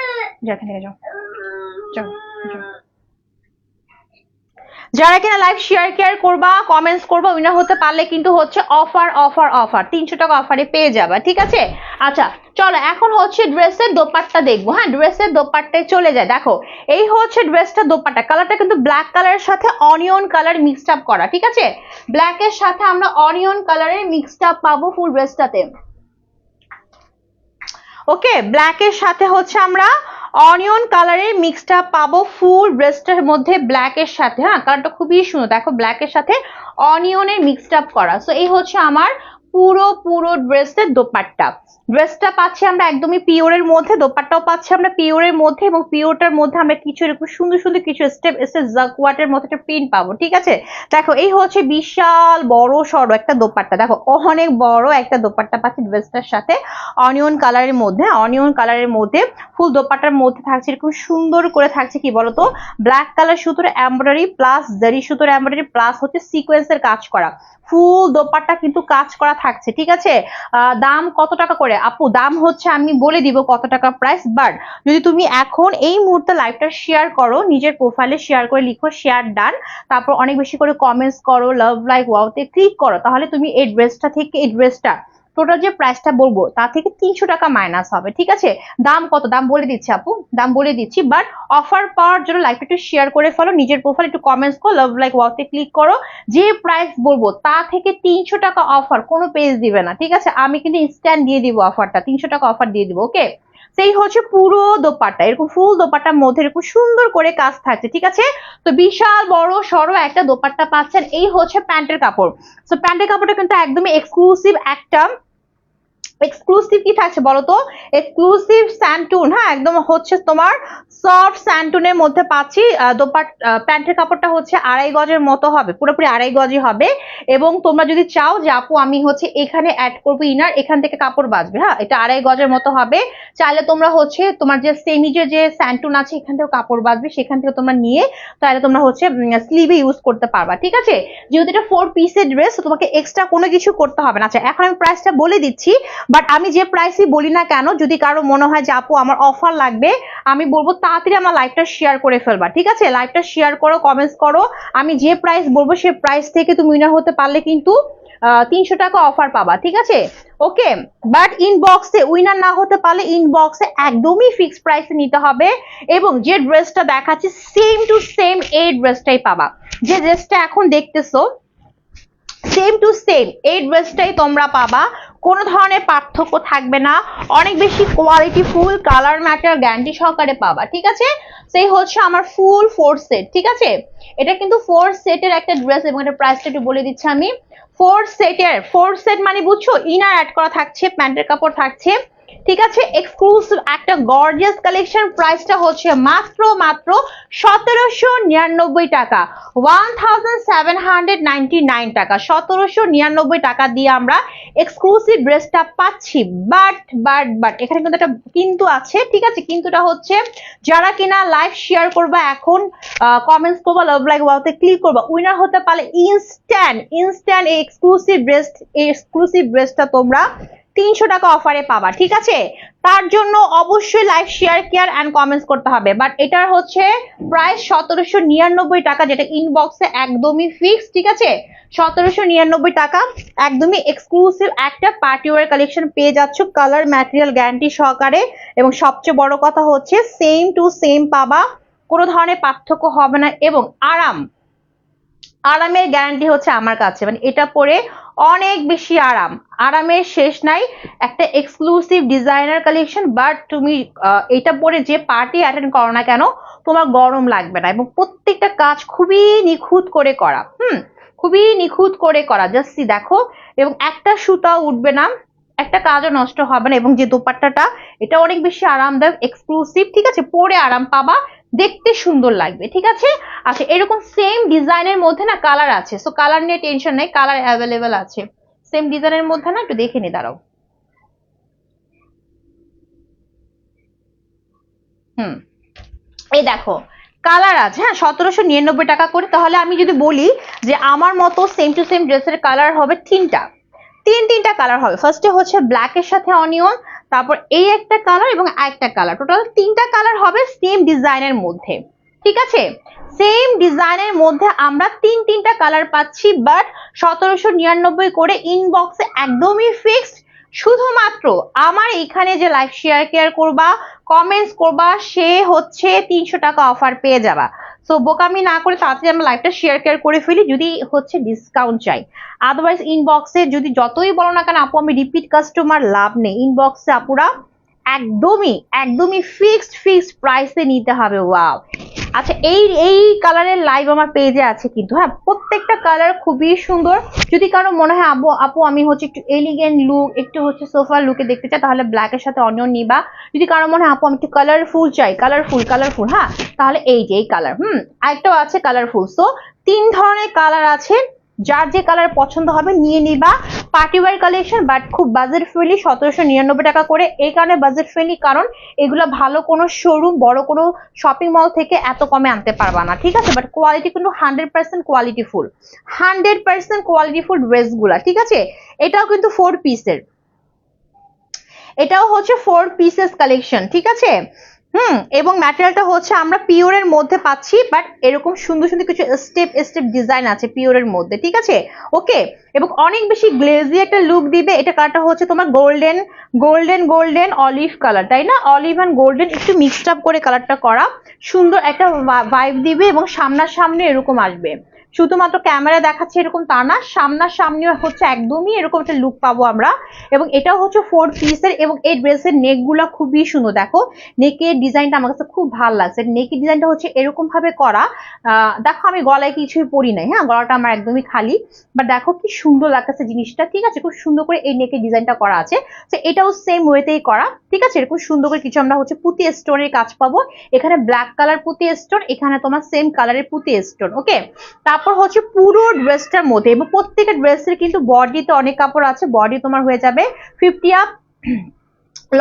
যারা কিনা লাইভ শেয়ার কেয়ার করবা, কমেন্টস করবা, উইনার হতে পারলে কিন্তু হচ্ছে অফার অফার অফার 300 টাকা অফারে পেয়ে যাবা। ঠিক আছে, আচ্ছা চলো এখন হচ্ছে ড্রেসের দোপাট্টা দেখবো। হ্যাঁ, ড্রেসের দোপাট্টায় চলে যায়। দেখো এই হচ্ছে ড্রেসটা দোপাট্টা, কালারটা কিন্তু ব্ল্যাক কালারের সাথে অনিয়ন কালার মিক্সড আপ করা। ঠিক আছে, ব্ল্যাকের সাথে আমরা অনিয়ন কালারের মিক্সড আপ পাবো ফুল ড্রেসটাতে। ওকে, ব্ল্যাকের সাথে হচ্ছে আমরা অনিয়ন কালারের মিক্সড আপ পাবো ফুল ড্রেসটার মধ্যে ব্ল্যাকের সাথে। হ্যাঁ, কালারটা খুবই সুন্দর, দেখো ব্ল্যাকের সাথে অনিয়নের মিক্সড আপ করা। সো এই হচ্ছে আমার পুরো ড্রেসের দোপাট্টা। ড্রেসটা পাচ্ছি আমরা একদমই পিওরের মধ্যে, দোপাট্টাও পাচ্ছি আমরা পিওরের মধ্যে, এবং পিওরটার মধ্যে আমরা কিছু এরকম সুন্দর সুন্দর কিছু স্টেপ স্টেপ জাকওয়াটের মধ্যে একটা প্রিন্ট পাবো। ঠিক আছে, দেখো এই হচ্ছে বিশাল বড় সড়ো একটা দোপাট্টা, দেখো অনেক বড় একটা দোপাট্টা পাচ্ছি ড্রেসটার সাথে অনিয়ন কালারের মধ্যে। অনিয়ন কালারের মধ্যে ফুল দোপাট্টার মধ্যে থাকছে এরকম সুন্দর করে থাকছে কি বলতো, ব্ল্যাক কালার সুতোর এমব্রয়ডারি প্লাস জারি সুতোর এমব্রয়ডারি প্লাস হচ্ছে সিকোয়েন্সের কাজ করা। ফুল দোপাট্টা কিন্তু কাজ করা থাকছে। ঠিক আছে, দাম কত টাকা করে আপু? দাম হচ্ছে আমি বলে দিব কত টাকা প্রাইস, বাট যদি তুমি এখন এই মুহূর্তে লাইভটা শেয়ার করো, নিজের প্রোফাইলে শেয়ার করে লিখো শেয়ার ডান, তারপর অনেক বেশি করে কমেন্টস করো, লাভ লাইক ওয়াওতে ক্লিক করো, তাহলে তুমি এই ড্রেসটা থেকে এই ড্রেসটা টোটাল যে প্রাইসটা বলবো তা থেকে 300 টাকা মাইনাস হবে। ঠিক আছে, দাম কত দাম বলে দিচ্ছি আপু, দাম বলে দিচ্ছি, বাট অফার পাওয়ার জন্য লাইভটা একটু শেয়ার করে ফেলো, নিজের প্রোফাইল একটু কমেন্টস করো, লাভ লাইক ওয়াওতে ক্লিক করো, যে প্রাইস বলবো তা থেকে 300 টাকা অফার কোনো পেজ দিবে না। ঠিক আছে, আমি কিন্তু ইনস্ট্যান্ট দিয়ে দিব অফারটা, 300 টাকা অফার দিয়ে দিব। ওকে, সেই হচ্ছে পুরো দোপাট্টা, এরকম ফুল দোপাট্টার মধ্যে এরকম সুন্দর করে কাজ থাকছে। ঠিক আছে, তো বিশাল বড় সড়ো একটা দোপাট্টা পাচ্ছেন। এই হচ্ছে প্যান্টের কাপড়। তো প্যান্টের কাপড়টা কিন্তু একদমই এক্সক্লুসিভ একটা, এক্সক্লুসিভ কি থাকছে বলতো, এক্সক্লুসিভ স্যান্টুন। হ্যাঁ, একদম হচ্ছে তোমার সফট স্যান্টুনের মধ্যে পাচ্ছি। প্যান্টের কাপড়টা হচ্ছে 2.5 গজের মতো হবে, পুরোপুরি 2.5 গজই হবে। এবং তোমরা যদি চাও যে আপু আমি হচ্ছে এখানে অ্যাড করবো ইনার, এখান থেকে কাপড় বাঁচবে, হ্যাঁ এটা 2.5 গজের মতো হবে, চাইলে তোমরা হচ্ছে তোমার যে সেমিজের যে স্যান্টুন আছে এখান থেকে কাপড় বাঁচবে, সেখান থেকে তোমরা নিয়ে তাহলে তোমরা হচ্ছে স্লিভে ইউজ করতে পারবা। ঠিক আছে, যেহেতু এটা 4 পিসের ড্রেস, তোমাকে এক্সট্রা কোনো কিছু করতে হবে না। আচ্ছা এখন আমি প্রাইসটা বলে দিচ্ছি, বাট আমি যে প্রাইসই বলি না কেন, যদি কারো মনে হয় যে আপু আমার অফার লাগবে, আমি বলবো তাড়াতাড়ি আমার লাইভটা শেয়ার করে ফেলবা। ঠিক আছে, লাইভটা শেয়ার করো, কমেন্টস করো, আমি যে প্রাইস বলবো সেই প্রাইস থেকে তুমি উইনার হতে পারলে কিন্তু 300 টাকা অফার পাবা। ঠিক আছে, ওকে, বাট ইনবক্সে উইনার না হতে পারলে ইনবক্সে একদমই ফিক্সড প্রাইসে নিতে হবে, এবং যে ড্রেসটা দেখাচ্ছি সেম টু সেম এই ড্রেসটাই পাবা। যে ড্রেসটা এখন দেখতেছো সেম টু সেম এই ড্রেসটাই তোমরা পাবা, কোনো ধরনের পার্থক্য থাকবে না, অনেক বেশি quality full colour matter guarantee সহকারে পাবা। ঠিক আছে, সেই হচ্ছে আমার ফুল 4 সেট। ঠিক আছে, এটা কিন্তু 4 সেটের একটা ড্রেস, এবং এটা প্রাইসটা একটু বলে দিচ্ছি আমি। 4 সেট মানে বুঝছো, ইনার অ্যাড করা থাকছে, প্যান্টের কাপড় থাকছে। ঠিক আছে, এক্সক্লুসিভ একটা গর্জিয়াস কালেকশন, প্রাইসটা হচ্ছে মাত্র 1799 টাকা, 1799 টাকা, 1799 টাকা দিয়ে আমরা এক্সক্লুসিভ ড্রেসটা পাচ্ছি। বাট এখানে কিন্তু একটা কিন্তু আছে। ঠিক আছে, কিন্তুটা হচ্ছে যারা কিনা লাইভ শেয়ার করবা, এখন কমেন্টস করবা, লাভ লাইক ওয়াওতে ক্লিক করবা, উইনার হতে পারলে ইনস্ট্যান্ট এই এক্সক্লুসিভ ড্রেসটা তোমরা 300 টাকা অফারে পাবা। ঠিক আছে, তার জন্য অবশ্যই live share care and comments করতে হবে। বাট এটার হচ্ছে প্রাইস 1799 টাকা, যেটা ইনবক্সে একদমই ফিক্স। ঠিক আছে, 1799 টাকা, একদমই এক্সক্লুসিভ একটা পার্টি ওয়্যার কালেকশন পেয়ে যাচ্ছ, কালার ম্যাটেরিয়াল গ্যারান্টি সহকারে, এবং সবচেয়ে বড় কথা হচ্ছে সেম টু সেম পাবা, কোনো ধরনের পার্থক্য হবে না, এবং আরামের গ্যারান্টি হচ্ছে আমার কাছে, মানে এটা পরে অনেক বেশি আরামের শেষ নাই, একটা এক্সক্লুসিভ ডিজাইনার কালেকশন। বাট তুমি এটা পরে যে পার্টি অ্যাটেন্ড করো না কেন তোমার গরম লাগবে না, এবং প্রত্যেকটা কাজ খুবই নিখুঁত করে করা, খুবই নিখুঁত করে করা, জাস্ট দেখো, এবং একটা সুতাও উঠবে না, একটা কাজও নষ্ট হবে না, এবং যে দোপাট্টাটা এটা অনেক বেশি আরামদায়ক, এক্সক্লুসিভ। ঠিক আছে, পরে আরাম পাবা, দেখতে সুন্দর লাগবে। ঠিক আছে, আচ্ছা এরকম সেম ডিজাইনের মধ্যে না কালার আছে, সো কালার নিয়ে টেনশন নেই, কালার অ্যাভেলেবেল আছে সেম ডিজাইনের মধ্যে না, একটু দেখে নি দাঁড়াও। এই দেখো কালার আছে, হ্যাঁ 1799 টাকা করে। তাহলে আমি যদি বলি যে আমার মতো সেম টু সেম ড্রেসের কালার হবে তিনটা কালার হবে। ফার্স্টে হচ্ছে ব্ল্যাকের সাথে অনিয়ন, তারপর এই একটা কালার এবং আরেকটা কালার, টোটাল তিনটা কালার হবে সেম ডিজাইনের মধ্যে। ঠিক আছে, সেম ডিজাইনের মধ্যে আমরা তিনটা কালার পাচ্ছি, বাট 1799 করে। ইনবক্সে একদমই ফিক্সড। শুধুমাত্র আমার এখানে যে লাইভ শেয়ার কেয়ার করবা, কমেন্টস করবা, সে হচ্ছে 300 টাকা অফার পেয়ে যাবা। সো বোকামি না করে তাড়াতাড়ি আমরা লাইভটা শেয়ার কেয়ার করে ফেলি যদি হচ্ছে ডিসকাউন্ট চাই। আদারওয়াইজ ইনবক্সে যদি যতই বলো না কেন আপু আমি রিপিট কাস্টমার, লাভ নেই। ইনবক্সে আপুরা একদমই ফিক্সড প্রাইসে নিতে হবে। ওয়াও, আচ্ছা এই কালারের লাইভ আমার পেজে আছে কিন্তু, হ্যাঁ প্রত্যেকটা কালার খুবই সুন্দর। যদি কারো মনে হয় আপু আমি হচ্ছে একটু এলিগেন্ট লুক, একটু হচ্ছে সোফা লুকে দেখতে চাই, তাহলে ব্ল্যাকের সাথে অনিয়ন নিবা। যদি কারো মনে হয় আপু আমি একটু কালারফুল চাই, কালারফুল, হ্যাঁ তাহলে এই যে এই কালার, আরেকটাও আছে কালারফুল। সো 3 ধরনের কালার আছে, যার যে কালার পছন্দ হবে নিয়ে নিবা। পার্টি ওয়্যার কালেকশন, বাট খুব বাজেট ফ্রেন্ডলি, 1799 টাকা করে। এই কারণে বাজেট ফ্রেন্ডলি কারণ এগুলো ভালো কোনো শোরুম, বড় কোনো শপিং মল থেকে এত কমে আনতে পারবা না। ঠিক আছে, বাট কোয়ালিটি কিন্তু 100% কোয়ালিটিফুল ড্রেসগুলা। ঠিক আছে, এটাও কিন্তু 4 পিসের, এটাও হচ্ছে 4 পিসেস কালেকশন। ঠিক আছে, এবং ম্যাটেরিয়ালটা হচ্ছে আমরা পিওরের মধ্যে পাচ্ছি, বাট এরকম সুন্দর কিছু স্টেপ ডিজাইন আছে পিওরের মধ্যে। ঠিক আছে, ওকে, এবং অনেক বেশি গ্লেজি একটা লুক দিবে। এটা কালারটা হচ্ছে তোমার গোল্ডেন অলিভ কালার, তাই না? অলিভ অ্যান্ড গোল্ডেন একটু মিক্সড আপ করে কালারটা করা, সুন্দর একটা ভাইব দিবে এবং সামনাসামনি এরকম আসবে। শুধুমাত্র ক্যামেরা দেখাচ্ছে এরকম তা না, সামনাসামনি হচ্ছে একদমই এরকম একটা লুক পাবো আমরা। এবং এটাও হচ্ছে 4 পিসের, এবং এই ড্রেসের নেক গুলা খুবই সুন্দর। দেখো নেকের ডিজাইনটা আমার কাছে খুব ভালো লাগছে। নেকের ডিজাইনটা হচ্ছে এরকম ভাবে করা। দেখো আমি গলায় কিছুই পরি নাই, হ্যাঁ গলাটা আমার একদমই খালি, বাট দেখো কি সুন্দর লাগতেছে জিনিসটা। ঠিক আছে, খুব সুন্দর করে এই নেকের ডিজাইনটা করা আছে। তো এটাও সেম ওয়েতেই করা। ঠিক আছে, এরকম সুন্দর করে কিছু আমরা হচ্ছে পুঁতি স্টোনের কাজ পাবো। এখানে ব্ল্যাক কালার পুঁতি স্টোন, এখানে তোমার সেম কালারের পুঁতি স্টোন। ওকে, তারপর হচ্ছে পুরো ড্রেসটার মধ্যে, এবং প্রত্যেকটা ড্রেসের কিন্তু বডিতে অনেক কাপড় আছে। বডি তোমার হয়ে যাবে 50 আপ,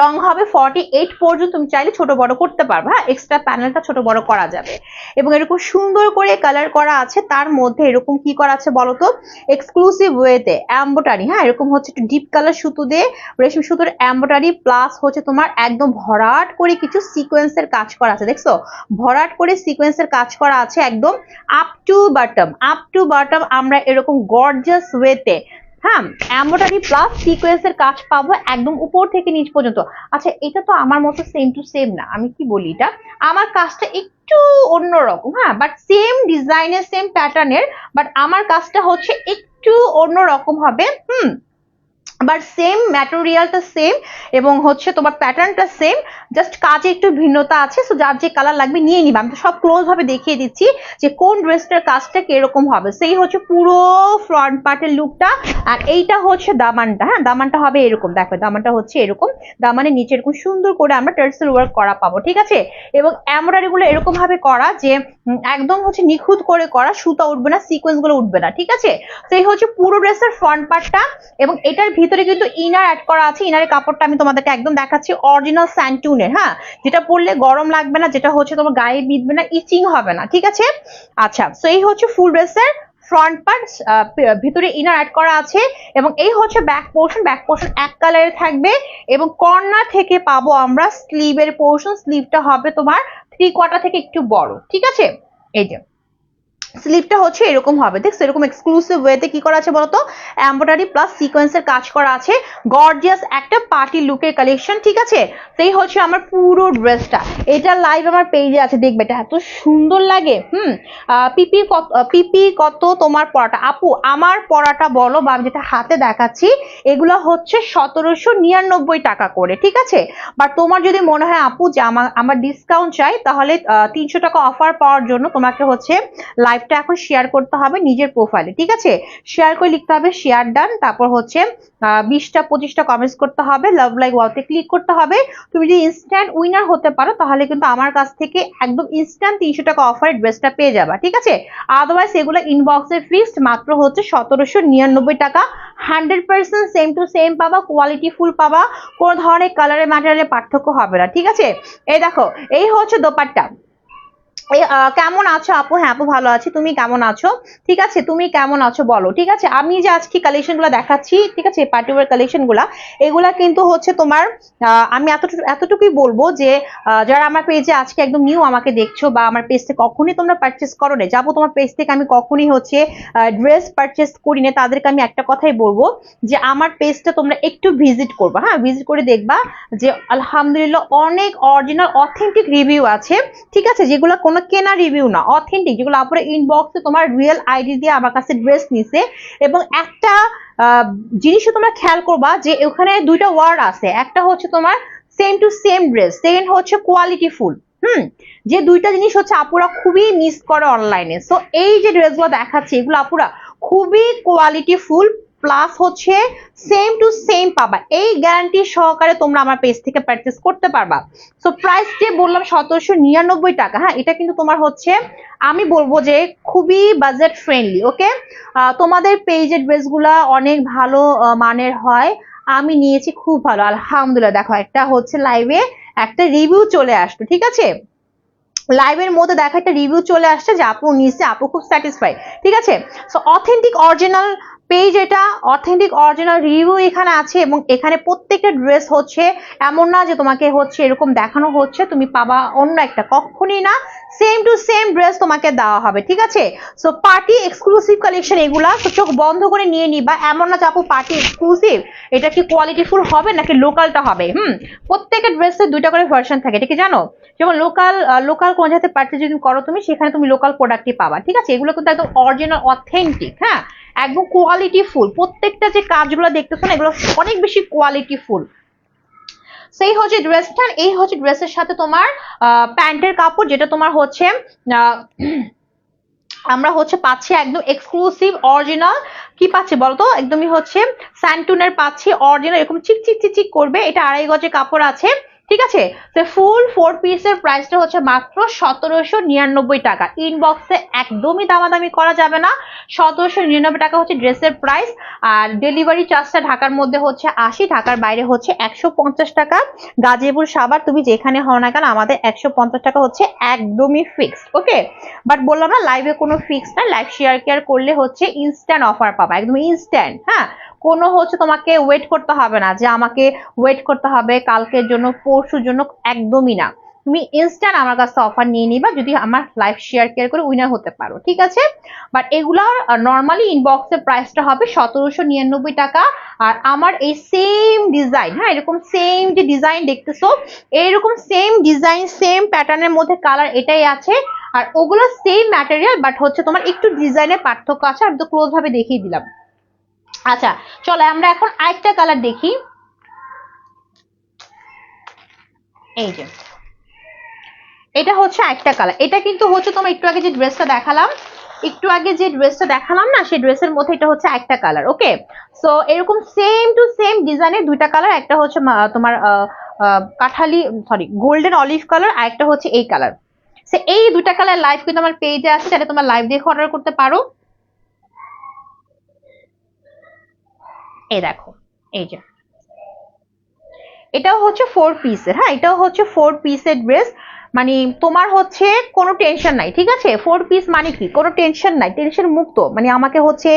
লং হবে 48 পর্যন্ত। তুমি চাইলে ছোট বড় করতে পারবে, হ্যাঁ এক্সট্রা প্যানেলটা ছোট বড় করা যাবে। এবং এরকম সুন্দর করে কালার করা আছে। তার মধ্যে এরকম কি করা আছে বলতো, এক্সক্লুসিভ ওয়েতে এমব্রয়ডারি, হ্যাঁ এরকম হচ্ছে একটু ডিপ কালার সুতো দিয়ে রেশমি সুতোর এমব্রয়ডারি, প্লাস হচ্ছে তোমার একদম ভরাট করে কিছু সিকোয়েন্সের কাজ করা আছে। দেখছো ভরাট করে সিকোয়েন্সের কাজ করা আছে একদম আপ টু বটম আমরা এরকম গর্জিয়াস ওয়েতে, হ্যাঁ এমব্রয়ডারি প্লাস সিকোয়েন্সের কাজ পাবো একদম উপর থেকে নিচ পর্যন্ত। আচ্ছা এটা তো আমার মতো সেম টু সেম না, আমি কি বলি এটা আমার কাজটা একটু অন্যরকম, হ্যাঁ বাট সেম ডিজাইনের সেম প্যাটার্নের, বাট আমার কাজটা হচ্ছে একটু অন্যরকম হবে। বাট সেম ম্যাটেরিয়ালটা সেম, এবং হচ্ছে তোমার প্যাটার্নটা সেম, জাস্ট কাজে একটু ভিন্নতা আছে। সো যার যে কালার লাগবে নিয়ে নিবা। আমি তো সব ক্লোজ ভাবে দেখিয়ে দিচ্ছি যে কোন ড্রেসটার কাজটা কিরকম হবে। সেই হচ্ছে পুরো ফ্রন্ট পার্টের লুকটা। আর এইটা হচ্ছে দামানটা, হ্যাঁ দামানটা হবে এরকম। দেখো দামানটা হচ্ছে এরকম, দামানের নিচে এরকম সুন্দর করে আমরা টার্সেল ওয়ার্ক করা পাবো। ঠিক আছে, এবং এমব্রয়ডারি গুলো এরকম ভাবে করা যে একদম হচ্ছে নিখুঁত করে করা, সুতা উঠবে না, সিকোয়েন্স গুলো উঠবে না। ঠিক আছে, সেই হচ্ছে পুরো ড্রেসের ফ্রন্ট পার্টটা। এবং এটার ভিতরে কিন্তু ইনার অ্যাড করা আছে। ইনারের কাপড়টা আমি তোমাদেরকে একদম দেখাচ্ছি অরিজিনাল স্যান্টুনের, হ্যাঁ যেটা পরলে গরম লাগবে না, যেটা হচ্ছে তোমার গায়ে বিঁধবে না, ইচিং হবে না। ঠিক আছে, আচ্ছা সো এই হচ্ছে ফুল ড্রেসের ফ্রন্ট পার্ট, ভিতরে ইনার অ্যাড করা আছে। এবং এই হচ্ছে ব্যাক পোর্শন এক কালারে থাকবে, এবং কর্নার থেকে পাবো আমরা স্লিভের পোর্শন। স্লিভটা হবে তোমার 3/4 থেকে একটু বড়। ঠিক আছে, এই যে স্লিভটা হচ্ছে এরকম হবে। দেখছো এরকম এক্সক্লুসিভ ওয়েতে কি করা আছে বলতো, এমব্রয়ডারি প্লাস সিকোয়েন্সের কাজ করা আছে, গর্জিয়াস একটা পার্টি লুকের কালেকশন। ঠিক আছে, সেই হচ্ছে আমার পুরো ড্রেসটা। এটা লাইভ আমার পেজে আছে, দেখবে এটা এত সুন্দর লাগে। পিপি কত তোমার পরাটা আপু, আমার পরাটা বলো বা আমি যেটা হাতে দেখাচ্ছি এগুলো হচ্ছে 1799 টাকা করে। ঠিক আছে, বাট তোমার যদি মনে হয় আপু যে আমার ডিসকাউন্ট চাই, তাহলে 300 টাকা অফার পাওয়ার জন্য তোমাকে হচ্ছে লাইভ লাইভটা এখন শেয়ার করতে হবে নিজের প্রোফাইলে, ঠিক আছে? শেয়ার করে লিখতে হবে শেয়ার ডান, তারপর হচ্ছে 20টা 25টা কমেন্টস করতে হবে, লাভ লাইক ওয়াওতে ক্লিক করতে হবে। তুমি যদি ইনস্ট্যান্ট উইনার হতে পারো তাহলে কিন্তু আমার কাছ থেকে একদম ইনস্ট্যান্ট 300 টাকা অফারে ড্রেসটা পেয়ে যাবা, ঠিক আছে? আদারওয়াইজ এগুলো ইনবক্সে ফিক্সড মাত্র হচ্ছে 1799 টাকা। 100% সেম টু সেম পাবা, কোয়ালিটি ফুল পাবা, কোনো ধরনের কালারের ম্যাটেরিয়ালের পার্থক্য হবে না, ঠিক আছে? এই দেখো, এই হচ্ছে দোপাট্টা। কেমন আছো আপু? হ্যাঁ আপু ভালো আছি, তুমি কেমন আছো? ঠিক আছে, তুমি কেমন আছো বলো, ঠিক আছে? আমি যে আজকে কালেকশন গুলো দেখাচ্ছি, ঠিক আছে, পার্টি ওয়্যার কালেকশন গুলা, এগুলা কিন্তু হচ্ছে তোমার আমি এতটুকুই বলবো যে যারা আমার পেজে আজকে একদম নিউ আমাকে দেখছো বা আমার পেজ থেকে কখনই তোমরা পারচেস করো না, যাবো তোমার পেজ থেকে আমি কখনই হচ্ছে ড্রেস পারচেস করি না, তাদেরকে আমি একটা কথাই বলবো যে আমার পেজটা তোমরা একটু ভিজিট করবা, হ্যাঁ ভিজিট করে দেখবা যে আলহামদুলিল্লাহ অনেক অরিজিনাল অথেন্টিক রিভিউ আছে, ঠিক আছে? যেগুলো কোনো কেনা রিভিউ না, অথেন্টিক, যেগুলো আপনারা ইনবক্সে তোমার রিয়েল আইডি দিয়ে আমার কাছে ড্রেস নিছে। এবং একটা জিনিসও তোমরা খেয়াল করবা যে ওখানে দুইটা ওয়ার্ড আছে, একটা হচ্ছে তোমার same to same dress, second হচ্ছে কোয়ালিটি ফুল। যে দুইটা জিনিস হচ্ছে আপুরা খুবই মিস করে অনলাইনে। সো এই যে ড্রেসগুলো দেখাচ্ছি এগুলো আপুরা খুবই কোয়ালিটি ফুল প্লাস হচ্ছে সেম টু সেম পাবা, এই গ্যারান্টি সহকারে তোমরা আমার পেজ থেকে পারচেস করতে পারবা। সো প্রাইস যে বললাম 1799 টাকা, হ্যাঁ এটা কিন্তু তোমার হচ্ছে আমি বলবো যে খুবই বাজেট ফ্রেন্ডলি, ওকে? তোমাদের পেজের ড্রেসগুলা অনেক ভালো মানের হয়, আমি নিয়েছি খুব ভালো আলহামদুলিল্লাহ। দেখো একটা হচ্ছে লাইভে একটা রিভিউ চলে আসতো, ঠিক আছে? লাইভের মধ্যে দেখা একটা রিভিউ চলে আসছে যে আপু নিচে, আপু খুব স্যাটিসফাইড, ঠিক আছে? সো অথেন্টিক অরিজিনাল পেজ, এটা অথেন্টিক অরিজিনাল রিভিউ এখানে আছে। এবং এখানে প্রত্যেকটা ড্রেস হচ্ছে এমন না যে তোমাকে হচ্ছে এরকম দেখানো হচ্ছে তুমি পাবা অন্য একটা, কখনই না, সেম টু সেম ড্রেস তোমাকে দেওয়া হবে, ঠিক আছে? সো পার্টি এক্সক্লুসিভ কালেকশন এগুলা, তো চোখ বন্ধ করে নিয়ে নিবা, এমন না যে আপু পার্টি এক্সক্লুসিভ, এটা কি কোয়ালিটি ফুল হবে নাকি লোকালটা হবে। প্রত্যেকটা ড্রেসের দুইটা করে ভার্সন থাকে, ঠিক আছে? জানো যেমন লোকাল কোন জায়গাতে পার্টি যদি করো তুমি, সেখানে তুমি লোকাল প্রোডাক্টই পাবা, ঠিক আছে? এগুলো কিন্তু একদম অরিজিনাল অথেন্টিক, হ্যাঁ একদম কোয়ালিটি ফুল। প্রত্যেকটা যে কাজগুলো দেখতেছো না এগুলো অনেক বেশি কোয়ালিটি ফুল। সেই হচ্ছে ড্রেসটা, এই হচ্ছে ড্রেসের সাথে তোমার প্যান্টের কাপড়, যেটা তোমার হচ্ছে আমরা হচ্ছে পাচ্ছি একদম এক্সক্লুসিভ অরিজিনাল। কি পাচ্ছি বলতো, একদমই হচ্ছে স্যান্টুনের পাচ্ছি অরিজিনাল, এরকম চিক চিক চিক করবে, এটা 2.5 গজের কাপড় আছে, ঠিক আছে? তো ফুল 4 পিসের প্রাইসটা হচ্ছে মাত্র 1799 টাকা। ইনবক্সে একদমই দামাদামি করা যাবে না, 1799 টাকা হচ্ছে ড্রেসের প্রাইস। আর ডেলিভারি চার্জটা ঢাকার মধ্যে হচ্ছে 80, ঢাকার বাইরে হচ্ছে 150 টাকা। গাজীপুর সাভার তুমি যেখানে হও না কেন আমাদের 150 টাকা হচ্ছে একদমই ফিক্সড, ওকে? বাট বললাম না লাইভে কোনো ফিক্স না, লাইভ শেয়ার কেয়ার করলে হচ্ছে ইনস্ট্যান্ট অফার পাবা, একদম ইনস্ট্যান্ট, হ্যাঁ কোনো হচ্ছে তোমাকে ওয়েট করতে হবে না যে আমাকে ওয়েট করতে হবে কালকের জন্য পরশুর জন্য, একদমই না, তুমি ইনস্ট্যান্ট আমার কাছে অফার নিয়ে নিবা যদি আমার লাইভ শেয়ার কেয়ার করে উইনার হতে পারো, ঠিক আছে? বাট এগুলার নর্মালি ইনবক্সের প্রাইসটা হবে 1799 টাকা। আর আমার এই সেম ডিজাইন, হ্যাঁ এরকম সেম যে ডিজাইন দেখতেছো, এইরকম সেম ডিজাইন সেম প্যাটার্নের মধ্যে কালার এটাই আছে। আর ওগুলো সেম ম্যাটেরিয়াল, বাট হচ্ছে তোমার একটু ডিজাইনের পার্থক্য আছে, আমি তো ক্লোজ ভাবে দেখিয়ে দিলাম। আচ্ছা চলো আমরা এখন আরেকটা কালার দেখি। এই যে এটা হচ্ছে আরেকটা কালার, এটা কিন্তু হচ্ছে তোমার একটু আগে যে ড্রেসটা দেখালাম না, সেই ড্রেসের মধ্যে এটা হচ্ছে একটা কালার, ওকে? সো এরকম সেম টু সেম ডিজাইনের দুইটা কালার, একটা হচ্ছে তোমার Kathali sorry golden olive colour, আর একটা হচ্ছে এই কালার। সো এই দুইটা কালার লাইভ কিন্তু আমার পেজে আছে, তাহলে তোমরা লাইভ দেখে অর্ডার করতে পারো। এই দেখো, এই যে এটাও হচ্ছে 4 পিসের, হ্যাঁ এটাও হচ্ছে 4 পিসের ড্রেস, মানে তোমার হচ্ছে কোনো টেনশন নাই, ঠিক আছে? 4 পিস মানে কি কোনো টেনশন নাই, টেনশন মুক্ত, মানে আমাকে হচ্ছে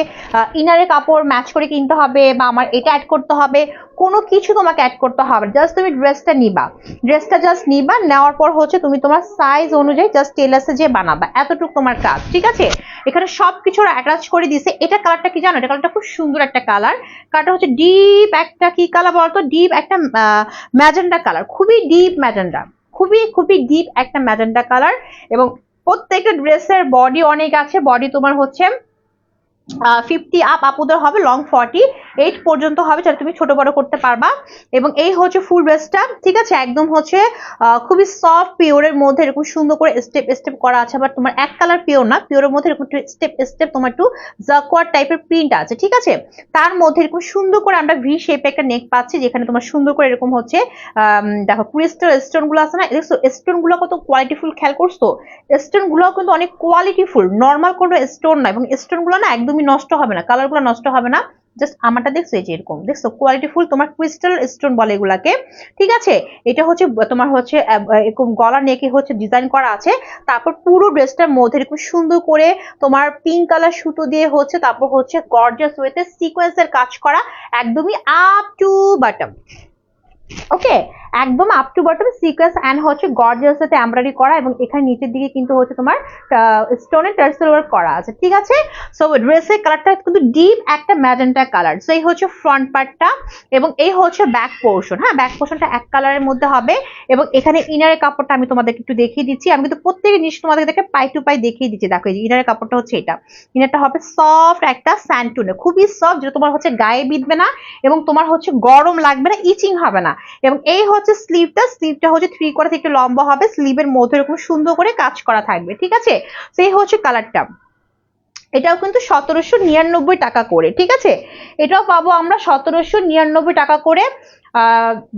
ইনারের কাপড় ম্যাচ করে কিনতে হবে বা আমার এটা অ্যাড করতে হবে, কোনো কিছু তোমাকে অ্যাড করতে হবে, জাস্ট তুমি ড্রেসটা নিবা, নেওয়ার পর হচ্ছে তুমি তোমার সাইজ অনুযায়ী জাস্ট টেলার্সে যে বানাবা, এতটুকু তোমার কাজ, ঠিক আছে? এখানে সবকিছু অ্যাটাচ করে দিছে। এটা কালারটা কি জানো, এটা কালারটা খুব সুন্দর একটা কালার, কালারটা হচ্ছে ডিপ একটা কি কালার বলতো, ডিপ একটা ম্যাজেন্ডা কালার, খুবই ডিপ ম্যাজেন্ডা, খুবই ডিপ একটা ম্যাজেন্ডা কালার। এবং প্রত্যেকটা ড্রেসের বডি অনেক আছে, বডি তোমার হচ্ছে 50 আপ আপুদের হবে, লং 40, 8 পর্যন্ত হবে, যেটা তুমি ছোট বড় করতে পারবা। এবং এই হচ্ছে ফুল ড্রেসটা, ঠিক আছে, একদম হচ্ছে খুবই সফট পিওরের মধ্যে এরকম সুন্দর করে স্টেপ স্টেপ করা আছে। আবার তোমার এক কালার পিওর না, পিওরের মধ্যে এরকম স্টেপ স্টেপ তোমার একটু জাকওয়ার্ড টাইপের প্রিন্ট আছে, ঠিক আছে। তার মধ্যে এরকম সুন্দর করে আমরা ভি শেপে একটা নেক পাচ্ছি, যেখানে তোমার সুন্দর করে এরকম হচ্ছে দেখো ক্রিস্টাল স্টোন গুলো আছে না, দেখছো স্টোন গুলো কত কোয়ালিটিফুল, খেয়াল করছো? স্টোন গুলো কিন্তু অনেক কোয়ালিটিফুল, নর্মাল কোনো স্টোন না, এবং স্টোন গুলো না একদমই নষ্ট হবে না, কালার গুলো নষ্ট হবে না। জাস্ট আমারটা দেখছো এই যে এরকম, দেখছো কোয়ালিটিফুল তোমার ক্রিস্টাল স্টোন বলে এগুলাকে, ঠিক আছে। এটা হচ্ছে তোমার হচ্ছে এরকম গলা নেকে হচ্ছে ডিজাইন করা আছে। তারপর পুরো ড্রেসটার মধ্যে এরকম সুন্দর করে তোমার পিঙ্ক কালার সুতো দিয়ে হচ্ছে, তারপর হচ্ছে গর্জিয়াস ওয়েতে সিকোয়েন্সের কাজ করা, একদমই আপ টু বটম। ওকে, একদম up to bottom sequence and হচ্ছে গর্জিয়াস সাথে এমব্রয়ডারি করা, এবং এখানে নিচের দিকে কিন্তু হচ্ছে তোমার স্টোনের টার্সেল ওয়ার্ক করা আছে, ঠিক আছে। সো ড্রেসের কালারটা কিন্তু ডিপ একটা ম্যাজেন্টা কালার। সো এই হচ্ছে ফ্রন্ট পার্টটা, এবং এই হচ্ছে ব্যাক পোর্শন। হ্যাঁ, ব্যাক পোর্শনটা এক কালারের মধ্যে হবে, এবং এখানে ইনারের কাপড়টা আমি তোমাদেরকে একটু দেখিয়ে দিচ্ছি। আমি কিন্তু প্রত্যেকটা জিনিস তোমাদেরকে পাই টু পাই দেখিয়ে দিচ্ছি। দেখো এই যে ইনারের কাপড়টা হচ্ছে এটা, ইনারটা হবে সফট একটা স্যান্টুনে, খুবই সফট, যেটা তোমার হচ্ছে গায়ে বিঁধবে না, এবং তোমার হচ্ছে গরম লাগবে না, ইচিং হবে না। এবং এই হচ্ছে স্লিভটা, স্লিভটা হচ্ছে 3/4 থেকে একটু লম্বা হবে, স্লিভের মধ্যে এরকম সুন্দর করে কাজ করা থাকবে, ঠিক আছে। সেই হচ্ছে কালারটা, এটাও কিন্তু 1799 টাকা করে, ঠিক আছে। এটাও পাবো আমরা 1799 টাকা করে,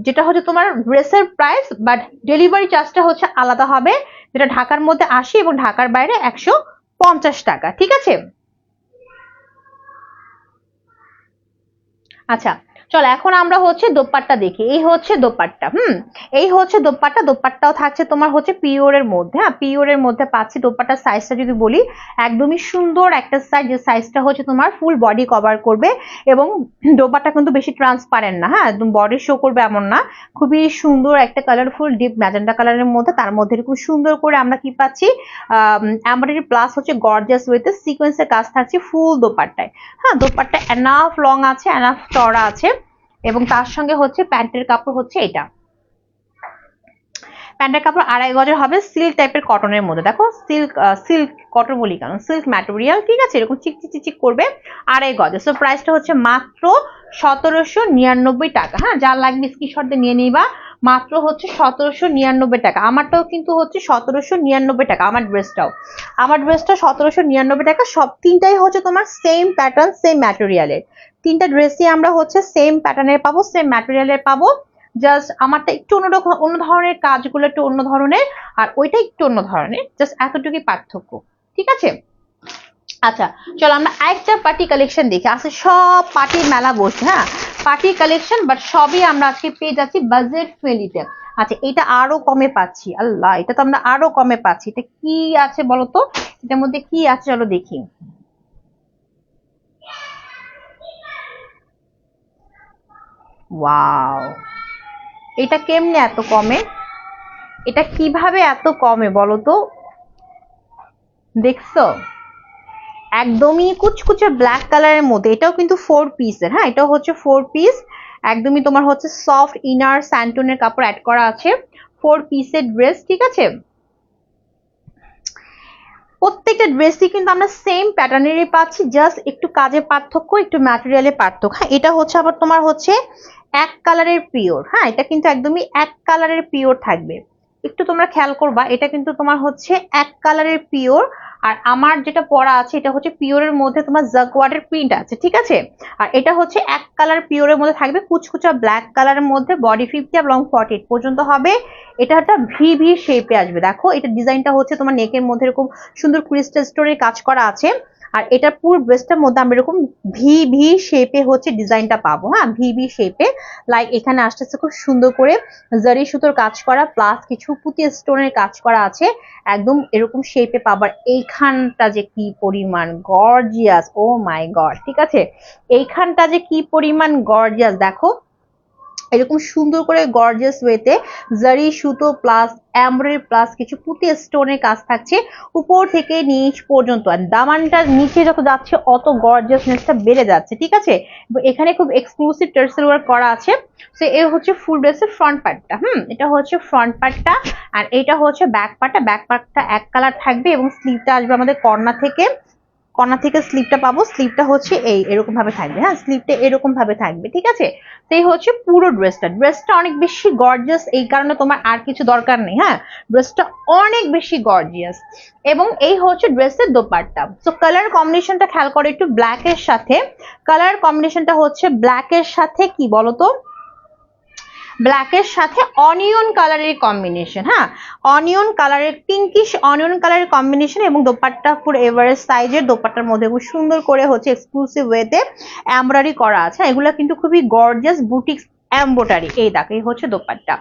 যেটা হচ্ছে তোমার ড্রেসের প্রাইস, বাট ডেলিভারি চার্জটা হচ্ছে আলাদা হবে, যেটা ঢাকার মধ্যে 80 এবং ঢাকার বাইরে 150 টাকা, ঠিক আছে। আচ্ছা, চলো এখন আমরা হচ্ছে দোপাট্টা দেখি। এই হচ্ছে দোপাট্টা, এই হচ্ছে দোপাট্টা। দোপাট্টাও থাকছে তোমার হচ্ছে পিওরের মধ্যে। হ্যাঁ, পিওরের মধ্যে পাচ্ছি। দোপাট্টার সাইজটা যদি বলি, একদমই সুন্দর একটা সাইজ, যে সাইজটা হচ্ছে তোমার ফুল বডি কভার করবে, এবং দোপাট্টা কিন্তু বেশি ট্রান্সপারেন্ট না, হ্যাঁ, একদম বডি শো করবে এমন না। খুবই সুন্দর একটা কালারফুল ডিপ ম্যাজেন্টা কালারের মধ্যে, তার মধ্যে খুব সুন্দর করে আমরা কি পাচ্ছি, এমব্রয়ডারি প্লাস হচ্ছে গর্জিয়াস ওয়েতে সিকোয়েন্সের কাজ থাকছে ফুল দোপাট্টায়। হ্যাঁ, দোপাট্টা এনাফ লং আছে, এনাফ চড়া আছে, এবং তার সঙ্গে হচ্ছে প্যান্টের কাপড় হচ্ছে এটা, প্যান্টের কাপড় 2.5 গজের হবে, সিল্ক টাইপের কটনের মধ্যে। দেখো সিল্ক, সিল্ক কটন বলি কেন, সিল্ক ম্যাটেরিয়াল, ঠিক আছে, এরকম চিকচিক চিকচিক করবে, 2.5 গজে। সো প্রাইসটা হচ্ছে মাত্র 1799 টাকা। হ্যাঁ, যার লাগবে স্ক্রিনশট দিয়ে নিয়ে নিবা, মাত্র হচ্ছে 1799 টাকা। আমারটাও কিন্তু হচ্ছে 1799 টাকা, আমার ড্রেসটাও, আমার ড্রেসটা 1799 টাকা। সব তিনটাই হচ্ছে তোমার সেম প্যাটার্ন, সেম ম্যাটেরিয়ালের, তিনটা ড্রেসই আমরা হচ্ছে সেম প্যাটার্নের পাবো, সেম ম্যাটেরিয়ালের পাবো। জাস্ট আমারটা একটু অন্যরকম, অন্য ধরনের, কাজগুলো একটু অন্য ধরনের, আর ওইটা একটু অন্য ধরনের, জাস্ট এতটুকুই পার্থক্য, ঠিক আছে। আচ্ছা, চলো আমরা একটা পার্টি কালেকশন দেখি। আজকে সব পার্টি মেলা বসে, হ্যাঁ, পার্টি কালেকশন, বাট সবই আমরা আজকে পেয়ে যাচ্ছি বাজেট ফ্রেন্ডলিতে। আচ্ছা, এটা আরো কমে পাচ্ছি, আল্লাহ, এটা তো আমরা আরো কমে পাচ্ছি। এটা কি আছে বলতো, এটার মধ্যে কি আছে, চলো দেখি। ওয়াও, এটা কেমনে এত কমে, এটা কিভাবে এত কমে বলো তো, দেখছো? একদমই কুচকুচে ব্ল্যাক কালারের মধ্যে, এটাও কিন্তু 4 পিসের। হ্যাঁ, এটাও হচ্ছে 4 পিস, একদমই তোমার হচ্ছে সফট ইনার স্যান্টনের কাপড় অ্যাড করা আছে, 4 পিসের ড্রেস, ঠিক আছে। প্রত্যেকটা ড্রেসই কিন্তু আমরা সেম প্যাটার্নেরই পাচ্ছি, জাস্ট একটু কাজের পার্থক্য, একটু ম্যাটেরিয়ালের পার্থক্য। হ্যাঁ, এটা হচ্ছে আবার তোমার হচ্ছে এক কালারের পিওর। হ্যাঁ, এটা কিন্তু একদমই এক কালারের পিওর থাকবে, একটু তোমরা খেয়াল করবা, এটা কিন্তু তোমার হচ্ছে এক কালারের পিওর। আর আমার যেটা পরা আছে এটা হচ্ছে পিওরের মধ্যে তোমার জাকওয়ার্ডের প্রিন্ট আছে, ঠিক আছে। আর এটা হচ্ছে এক কালার পিওরের মধ্যে থাকবে, কুচকুচা ব্ল্যাক কালারের মধ্যে, বডি 50 আর লং 48 পর্যন্ত হবে। এটা একটা ভি ভি শেপে আসবে। দেখো এটা ডিজাইনটা হচ্ছে তোমার নেকের মধ্যে এরকম সুন্দর ক্রিস্টাল স্টোনের কাজ করা আছে, আর এটা পুরো ড্রেসটার মধ্যে আমরা এরকম ভি ভি শেপে হচ্ছে ডিজাইনটা পাবো। হ্যাঁ, ভি ভি শেপে, লাইক এখানে আসতেছে খুব সুন্দর করে জারি সুতোর কাজ করা, প্লাস কিছু পুঁতি স্টোনের কাজ করা আছে, একদম এরকম শেপে পাবার। এইখানটা যে কি পরিমাণ গর্জিয়াস, ও মাই গড, ঠিক আছে, এইখানটা যে কি পরিমাণ গর্জিয়াস, দেখো এরকম সুন্দর করে গর্জিয়াস ওয়েতে জারি সুতো প্লাস এমব্রয়ডারি প্লাস কিছু পুঁতি স্টোনের কাজ থাকছে উপর থেকে নিচ পর্যন্ত, আর দামানটা নিচে যত যাচ্ছে অত গর্জিয়াসনেসটা বেড়ে যাচ্ছে, ঠিক আছে। এখানে খুব এক্সক্লুসিভ টার্সেল ওয়ার্ক করা আছে। সো এ হচ্ছে ফুল ড্রেসের ফ্রন্ট পার্টটা, এটা হচ্ছে ফ্রন্ট পার্টটা, আর এটা হচ্ছে ব্যাক পার্টটা। ব্যাক পার্টটা এক কালার থাকবে, এবং স্লিভটা আসবে আমাদের কর্নার থেকে, কর্নার থেকে স্লিভটা পাবো, স্লিভটা হচ্ছে এরকম ভাবে থাকবে, হ্যাঁ স্লিভটা এরকম ভাবে থাকবে, ঠিক আছে। তো এই হচ্ছে পুরো ড্রেসটা অনেক বেশি গর্জিয়াস, এই কারণে তোমার আর কিছু দরকার নেই, হ্যাঁ ড্রেসটা অনেক বেশি গর্জিয়াস। এবং এই হচ্ছে ড্রেসের দোপাট্টা। সো কালার কম্বিনেশনটা খেয়াল করো একটু, ব্ল্যাকের সাথে কালার কম্বিনেশনটা হচ্ছে ব্ল্যাকের সাথে কি বলতো, ব্ল্যাকের সাথে অনিয়ন কালারের কম্বিনেশন, হ্যাঁ অনিয়ন কালারের, পিঙ্কিশ অনিয়ন কালারের কম্বিনেশন। এবং দোপাট্টা পুরো এভারেস্ট সাইজের, দোপাট্টার মধ্যে খুব সুন্দর করে হচ্ছে এক্সক্লুসিভ ওয়েতে এমব্রয়ডারি করা আছে, এগুলো কিন্তু খুবই গর্জিয়াস বুটিক এমব্রয়ডারি। এই দেখো এই হচ্ছে দোপাট্টা,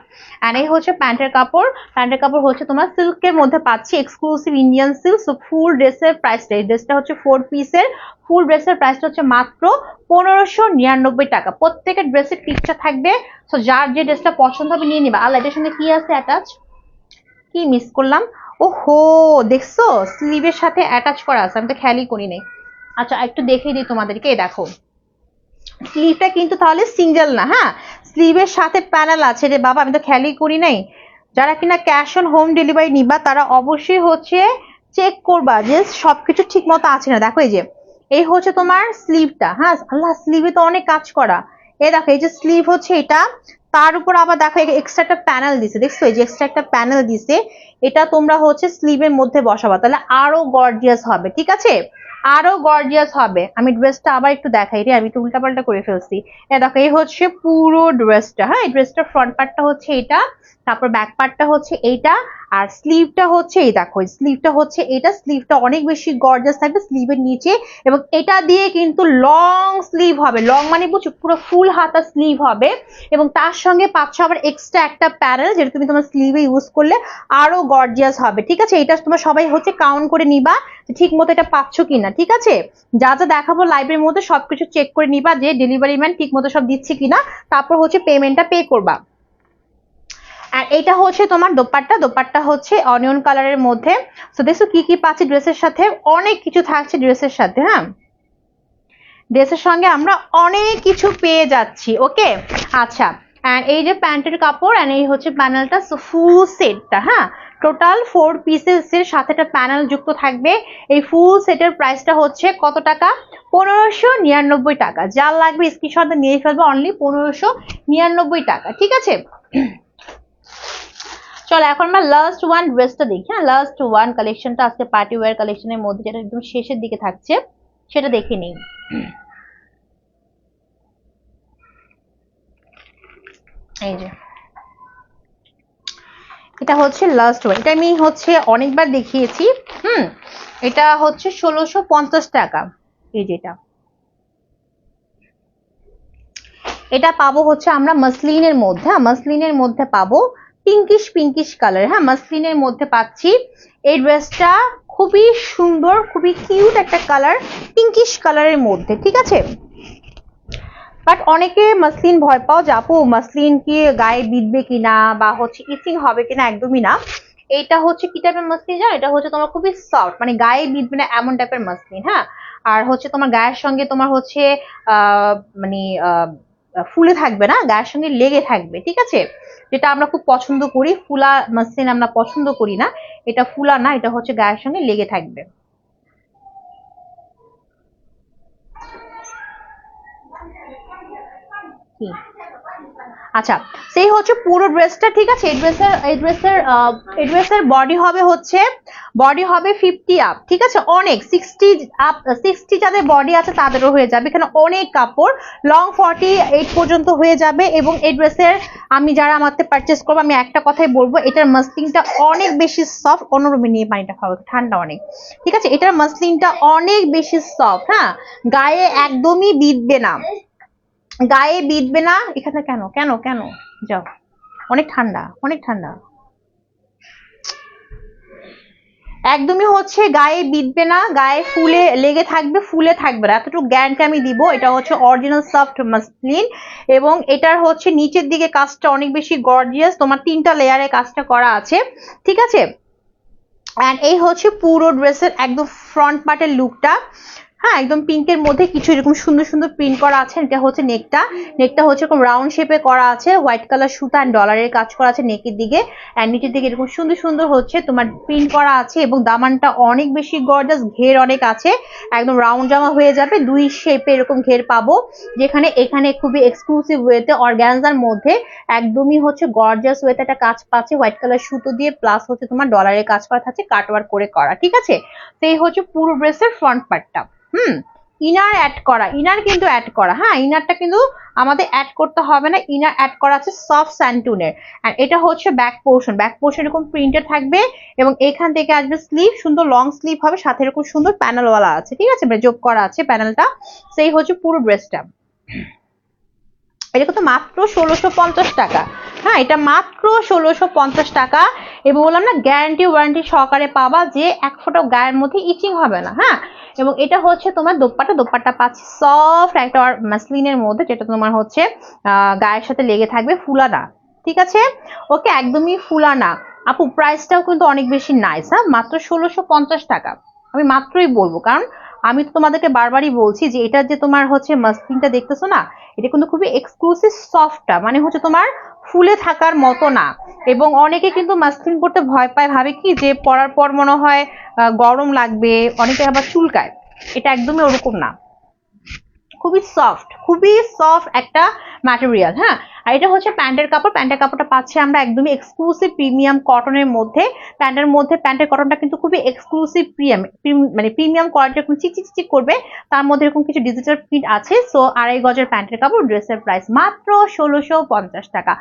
এন্ড এই হচ্ছে প্যান্টের কাপড়। প্যান্টের কাপড় হচ্ছে তোমার সিল্কের মধ্যে পাচ্ছি, exclusive Indian silk. So full ড্রেসের প্রাইসটা, এই ড্রেসটা হচ্ছে 4 পিসের, ফুল ড্রেসের প্রাইসটা হচ্ছে মাত্র 1599 টাকা। প্রত্যেকের ড্রেসের পিকচার থাকবে, সো যার যে ড্রেসটা পছন্দ হবে নিয়ে নিবা। আল্লাহ, এটার সঙ্গে কি আছে অ্যাটাচ, কি মিস করলাম, ওহো দেখছো স্লিভের সাথে অ্যাটাচ করা আছে, আমি তো খেয়ালই করি নাই। আচ্ছা একটু দেখিয়ে দিই তোমাদেরকে, এই দেখো স্লিভটা কিন্তু তাহলে সিঙ্গেল না, হ্যাঁ স্লিভের সাথে প্যানেল আছে রে বাবা, আমি তো খেয়ালই করি নাই। যারা কিনা ক্যাশ অন হোম ডেলিভারি নিবা তারা অবশ্যই হচ্ছে চেক করবা যে সবকিছু ঠিক মতো আছে না। দেখো এই যে এই হচ্ছে তোমার স্লিভটা, হ্যাঁ আল্লাহ স্লিভে তো অনেক কাজ করা। এই দেখো এই যে স্লিভ হচ্ছে এটা, তার উপর আবার দেখো এক্সট্রা একটা প্যানেল দিছে, দেখছো এই যে এক্সট্রা একটা প্যানেল দিছে, এটা তোমরা হচ্ছে স্লিভের মধ্যে বসাবা, তাহলে আরো গর্জিয়াস হবে, ঠিক আছে আরো গর্জিয়াস হবে। আমি ড্রেসটা আবার একটু দেখাই রে, আমি তো উল্টাপাল্টা করে ফেলছি। দেখো এই হচ্ছে পুরো ড্রেসটা, হ্যাঁ এই ড্রেসটার ফ্রন্ট পার্টটা হচ্ছে এটা, তারপর ব্যাক পার্টটা হচ্ছে এইটা, আর স্লিভটা হচ্ছে এই দেখো স্লিভটা হচ্ছে এটা, স্লিভটা অনেক বেশি গর্জিয়াস থাকবে স্লিভের নিচে। এবং এটা দিয়ে কিন্তু লং স্লিভ হবে, লং মানে বুঝছো পুরো ফুল হাতা স্লিভ হবে, এবং তার সঙ্গে পাচ্ছ আবার এক্সট্রা একটা প্যানেল, যেটা তুমি তোমার স্লিভে ইউজ করলে আরো গর্জিয়াস হবে, ঠিক আছে। এটা তোমরা সবাই হচ্ছে কাউন্ট করে নিবা ঠিক মতো এটা পাচ্ছ কিনা, ঠিক আছে। যা যা দেখাবো লাইভের মধ্যে সবকিছু চেক করে নিবা যে ডেলিভারি ম্যান ঠিক মতো সব দিচ্ছে কিনা, তারপর হচ্ছে পেমেন্টটা পে করবা। আর এটা হচ্ছে তোমার দোপাট্টা হচ্ছে অনিয়ন কালারের মধ্যে। সো দেখো কি কি পাচ্ছি ড্রেসের সাথে, অনেক কিছু থাকছে ড্রেসের সাথে, হ্যাঁ ড্রেসের সঙ্গে আমরা অনেক কিছু পেয়ে যাচ্ছি, ওকে। আচ্ছা এন্ড এই যে প্যান্টের কাপড়, এন্ড এই হচ্ছে প্যানেলটা, সো ফুল সেটটা, হ্যাঁ টোটাল 4 পিসের সাথে একটা প্যানেল যুক্ত থাকবে। এই ফুল সেটের প্রাইসটা হচ্ছে কত টাকা, 1599 টাকা। যার লাগবে স্ক্রিনশট নিয়ে ফেলবে, অনলি 1599 টাকা, ঠিক আছে। চলো এখন আমরা লাস্ট ওয়ান ড্রেসটা দেখি, হ্যাঁ লাস্ট ওয়ান কালেকশনটা আজকে পার্টি ওয়্যার কালেকশনের মধ্যে যেটা একদম শেষের দিকে থাকছে সেটা দেখে নিই। এই যে এটা হচ্ছে লাস্ট ওয়ান, এটা আমি হচ্ছে অনেকবার দেখিয়েছি, এটা হচ্ছে 1650 টাকা। এই যেটা এটা পাবো হচ্ছে আমরা মাসলিনের মধ্যে, মাসলিনের মধ্যে পাবো পিঙ্কিশ কালার, হ্যাঁ মাসলিনের মধ্যে পাচ্ছি। এই ড্রেসটা খুবই সুন্দর, খুবই কিউট একটা কালার, পিঙ্কিশ কালারের মধ্যে, ঠিক আছে। বাট অনেকে মাসলিন ভয় পাও যে আপু মাসলিন কি গায়ে বিঁধবে কিনা বা হচ্ছে ইচিং হবে কিনা, একদমই না। এটা হচ্ছে কি টাইপের মাসলিন জানো, এটা হচ্ছে তোমার খুবই সফট, মানে গায়ে বিঁধবে না এমন টাইপের মাসলিন, হ্যাঁ। আর হচ্ছে তোমার গায়ের সঙ্গে তোমার হচ্ছে মানে ফুলে থাকবে না, গায়ের সঙ্গে লেগে থাকবে, ঠিক আছে। যেটা আমরা খুব পছন্দ করি, ফুলা মাসলিন আমরা পছন্দ করি না, এটা ফুলা না, এটা হচ্ছে গায়ের সঙ্গে লেগে থাকবে। কি আচ্ছা সেই হচ্ছে পুরো ড্রেসটা, ঠিক আছে। এই ড্রেসের বডি হবে হচ্ছে 50 আপ, ঠিক আছে। অনেক 60 আপ, 60 যাদের বডি আছে তাদেরও হয়ে যাবে, এখানে অনেক কাপড়, লং 48 পর্যন্ত হয়ে যাবে। এবং এই ড্রেসের আমি যারা আমাকে পারচেস করবো আমি একটা কথাই বলবো, এটার মাসলিনটা অনেক বেশি সফট, অন্যরূপে নিয়ে পানিটা খাওয়া ঠান্ডা অনেক, ঠিক আছে। এটার মাসলিনটা অনেক বেশি সফট, হ্যাঁ গায়ে একদমই বিঁধবে না, গায়ে বিঁধবে না। এখানে কেন কেন কেন যাও, অনেক ঠান্ডা অনেক ঠান্ডা, একদমই হচ্ছে গায়ে বিঁধবে না, গায়ে ফুলে লেগে থাকবে, ফুলে থাকবে না, এতটুকু গ্যারান্টি আমি দিব। এটা হচ্ছে অরিজিনাল সফট মাসলিন, এবং এটার হচ্ছে নিচের দিকে কাজটা অনেক বেশি গর্জিয়াস, তোমার 3টা লেয়ারে কাজটা করা আছে, ঠিক আছে। এন্ড এই হচ্ছে পুরো ড্রেসের একদম ফ্রন্ট পার্টের লুকটা, হ্যাঁ, একদম পিঙ্কের মধ্যে কিছু এরকম সুন্দর সুন্দর প্রিন্ট করা আছে। এটা হচ্ছে নেকটা হচ্ছে এরকম রাউন্ড শেপে করা আছে, হোয়াইট কালার সুতা এন্ড ডলারের কাজ করা আছে নেকের দিকে, এন্ড নিচের দিকে এরকম সুন্দর সুন্দর হচ্ছে তোমার প্রিন্ট করা আছে, এবং দামানটা অনেক বেশি গর্জাস, ঘের অনেক আছে, একদম রাউন্ড জামা হয়ে যাবে, দুই শেপে এরকম ঘের পাবো, যেখানে এখানে খুবই এক্সক্লুসিভ ওয়েতে অর্গানজার মধ্যে একদমই হচ্ছে গর্জাস ওয়েতে একটা কাজ পাচ্ছে হোয়াইট কালার সুতো দিয়ে, প্লাস হচ্ছে তোমার ডলারের কাজ করা থাকছে কাটওয়ার্ক করে করা, ঠিক আছে। তো এই হচ্ছে পুরো ড্রেসের ফ্রন্ট পার্টটা। ইনার অ্যাড করা, ইনার কিন্তু অ্যাড করা, হ্যাঁ ইনারটা কিন্তু আমাদের অ্যাড করতে হবে না, ইনার অ্যাড করা আছে সফট স্যান্টুনের। আর এটা হচ্ছে ব্যাক পোর্শন এরকম প্রিন্টেড থাকবে, এবং এখান থেকে আসবে স্লিভ, সুন্দর লং স্লিভ হবে, সাথে এরকম সুন্দর প্যানেলওয়ালা আছে, ঠিক আছে, মানে যোগ করা আছে প্যানেলটা। সেই হচ্ছে পুরো ড্রেসটা। এটা কিন্তু মাত্র 1650 টাকা। হ্যাঁ, এটা মাত্র 1650 টাকা, এবং বললাম না গ্যারান্টি ওয়ারেন্টি সহকারে পাবা, যে এক ফোঁটা গায়ের মধ্যে ইচিং হবে না। হ্যাঁ, এবং এটা হচ্ছে তোমার দোপাট্টা পাচ্ছি সফট একটা মাসলিনের মধ্যে, যেটা তোমার হচ্ছে গায়ের সাথে লেগে থাকবে, ফুলানা, ঠিক আছে, ওকে, একদমই ফুলানা। আপু প্রাইসটাও কিন্তু অনেক বেশি নাইস। হ্যাঁ, মাত্র 1650 টাকা, আমি মাত্রই বলবো, কারণ আমি তো তোমাদেরকে বারবারই বলছি যে এটা যে তোমার হচ্ছে মাসলিনটা দেখতেছো না, এটা কিন্তু খুবই এক্সক্লুসিভ সফটটা, মানে হচ্ছে তোমার ফুলে থাকার মতো না। এবং অনেকে কিন্তু মাসলিন পরতে ভয় পায়, ভাবে কি যে পরার পর মনে হয় গরম লাগবে, অনেকে আবার চুলকায়, এটা একদমই ওরকম না, খুবই সফট একটা ম্যাটেরিয়াল। হ্যাঁ, আর এটা হচ্ছে প্যান্টের কাপড়টা পাচ্ছি আমরা একদমই এক্সক্লুসিভ প্রিমিয়াম কটনের মধ্যে। প্যান্টের কটনটা কিন্তু খুবই এক্সক্লুসিভ মানে প্রিমিয়াম কোয়ালিটি, এরকম চিকচিক করবে, তার মধ্যে এরকম কিছু ডিজিটাল প্রিন্ট আছে। সো 2.5 গজের প্যান্টের কাপড়, ড্রেসের প্রাইস মাত্র 1650 টাকা।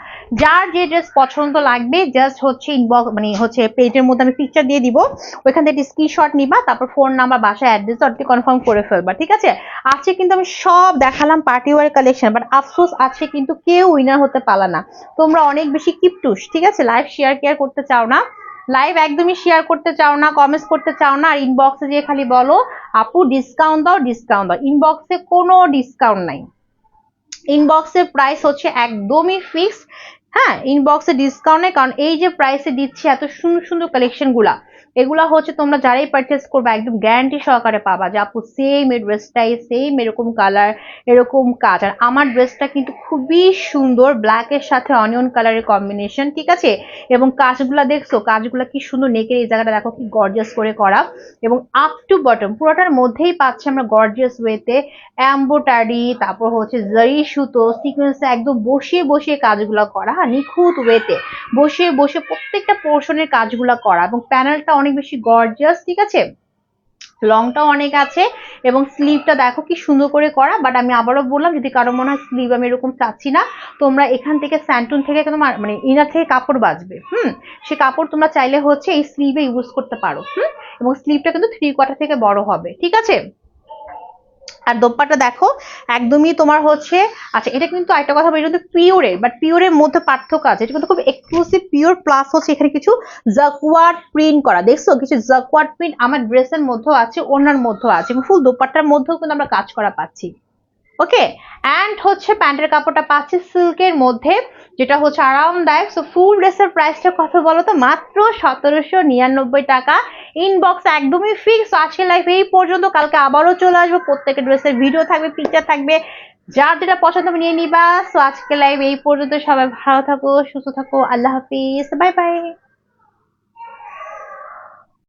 যার যে ড্রেস পছন্দ লাগবে জাস্ট হচ্ছে ইনবক্স মানে হচ্ছে পেজের মধ্যে আমি পিকচার দিয়ে দিব, ওইখান থেকে স্ক্রিনশট নিবা, তারপর ফোন নাম্বার, বাসা অ্যাড্রেস কনফার্ম করে ফেলবা, ঠিক আছে। আজকে কিন্তু আমি সব দেখালাম পার্টি ওয়্যার কালেকশন, বাট আফসোস আজকে কিন্তু কেউ উইনার হতে পারলা না। তোমরা অনেক বেশি কিপটুস, ঠিক আছে, লাইভ শেয়ার করতে চাও না, লাইভ একদমই শেয়ার করতে চাও না, কমেন্টস করতে চাও না, আর ইনবক্সে যে খালি বলো আপু ডিসকাউন্ট দাও। ইনবক্সে কোনো ডিসকাউন্ট নাই, ইনবক্সের প্রাইস হচ্ছে একদমই ফিক্স। হ্যাঁ, ইনবক্সে ডিসকাউন্ট নেই, কারণ এই যে প্রাইসে দিচ্ছি এত সুন্দর সুন্দর কালেকশন এগুলা হচ্ছে তোমরা যারাই পারচেস করবে একদম গ্যারান্টি সহকারে পাবা যে আপু সেম এই ড্রেসটাই, সেম এরকম কালার, এরকম কাজ। আর আমার ড্রেসটা কিন্তু খুবই সুন্দর, ব্ল্যাক এর সাথে অনিয়ন কালারের কম্বিনেশন, ঠিক আছে, এবং কাজগুলা দেখছো, কাজগুলা কি সুন্দর, নেকের এই জায়গাটা দেখো কি গর্জিয়াস করে করা, এবং আপ টু বটম পুরোটার মধ্যেই পাচ্ছে আমরা গর্জিয়াস ওয়েতে এমব্রয়ডারি, তারপর হচ্ছে জরি সুতো সিকোয়েন্সে একদম বসিয়ে কাজগুলো করা, হ্যাঁ নিখুঁত ওয়েতে বসিয়ে প্রত্যেকটা পোর্শনের কাজগুলো করা, এবং প্যানেলটা অনেক বেশি গর্জিয়াস, ঠিক আছে, লংটাও অনেক আছে, এবং স্লিভটা দেখো কি সুন্দর করে করা। বাট আমি আবারও বললাম, যদি কারো মনে হয় স্লিভ আমি এরকম চাচ্ছি না, তোমরা এখান থেকে স্যান্টুন থেকে মানে ইনার থেকে কাপড় বাঁচবে, সে কাপড় তোমরা চাইলে হচ্ছে এই স্লিভে ইউজ করতে পারো, এবং স্লিভটা কিন্তু 3/4 থেকে বড় হবে, ঠিক আছে। আর দোপাট্টা দেখো একদমই তোমার হচ্ছে, আচ্ছা এটা কিন্তু একটা কথা বলি, কিন্তু পিওরের, বাট পিওরের মধ্যে পার্থক্য আছে, এটা কিন্তু খুব এক্সক্লুসিভ পিওর, প্লাস হচ্ছে এখানে কিছু জাকওয়ার্ড প্রিন্ট করা, দেখছো কিছু জাকওয়ার্ড প্রিন্ট আমার ড্রেসের মধ্যেও আছে, ওনার মধ্যেও আছে, এবং ফুল দোপাট্টার মধ্যেও কিন্তু আমরা কাজ করা পাচ্ছি, ওকে। অ্যান্ড হচ্ছে প্যান্টের কাপড়টা পাচ্ছি সিল্কের মধ্যে, যেটা হচ্ছে আরামদায়ক। সো ফুল ড্রেসের প্রাইসটা কত বলো তো, মাত্র 1799 টাকা। ইনবক্স একদমই ফিক্স। আজকে লাইভ এই পর্যন্ত, কালকে আবারও চলে আসবো, প্রত্যেকের ড্রেসের ভিডিও থাকবে, পিকচার থাকবে, যার যেটা পছন্দ নিয়ে নিবা। সো আজকে লাইভ এই পর্যন্ত, সবাই ভালো থাকো, সুস্থ থাকো, আল্লাহ হাফিজ, বাই বাই।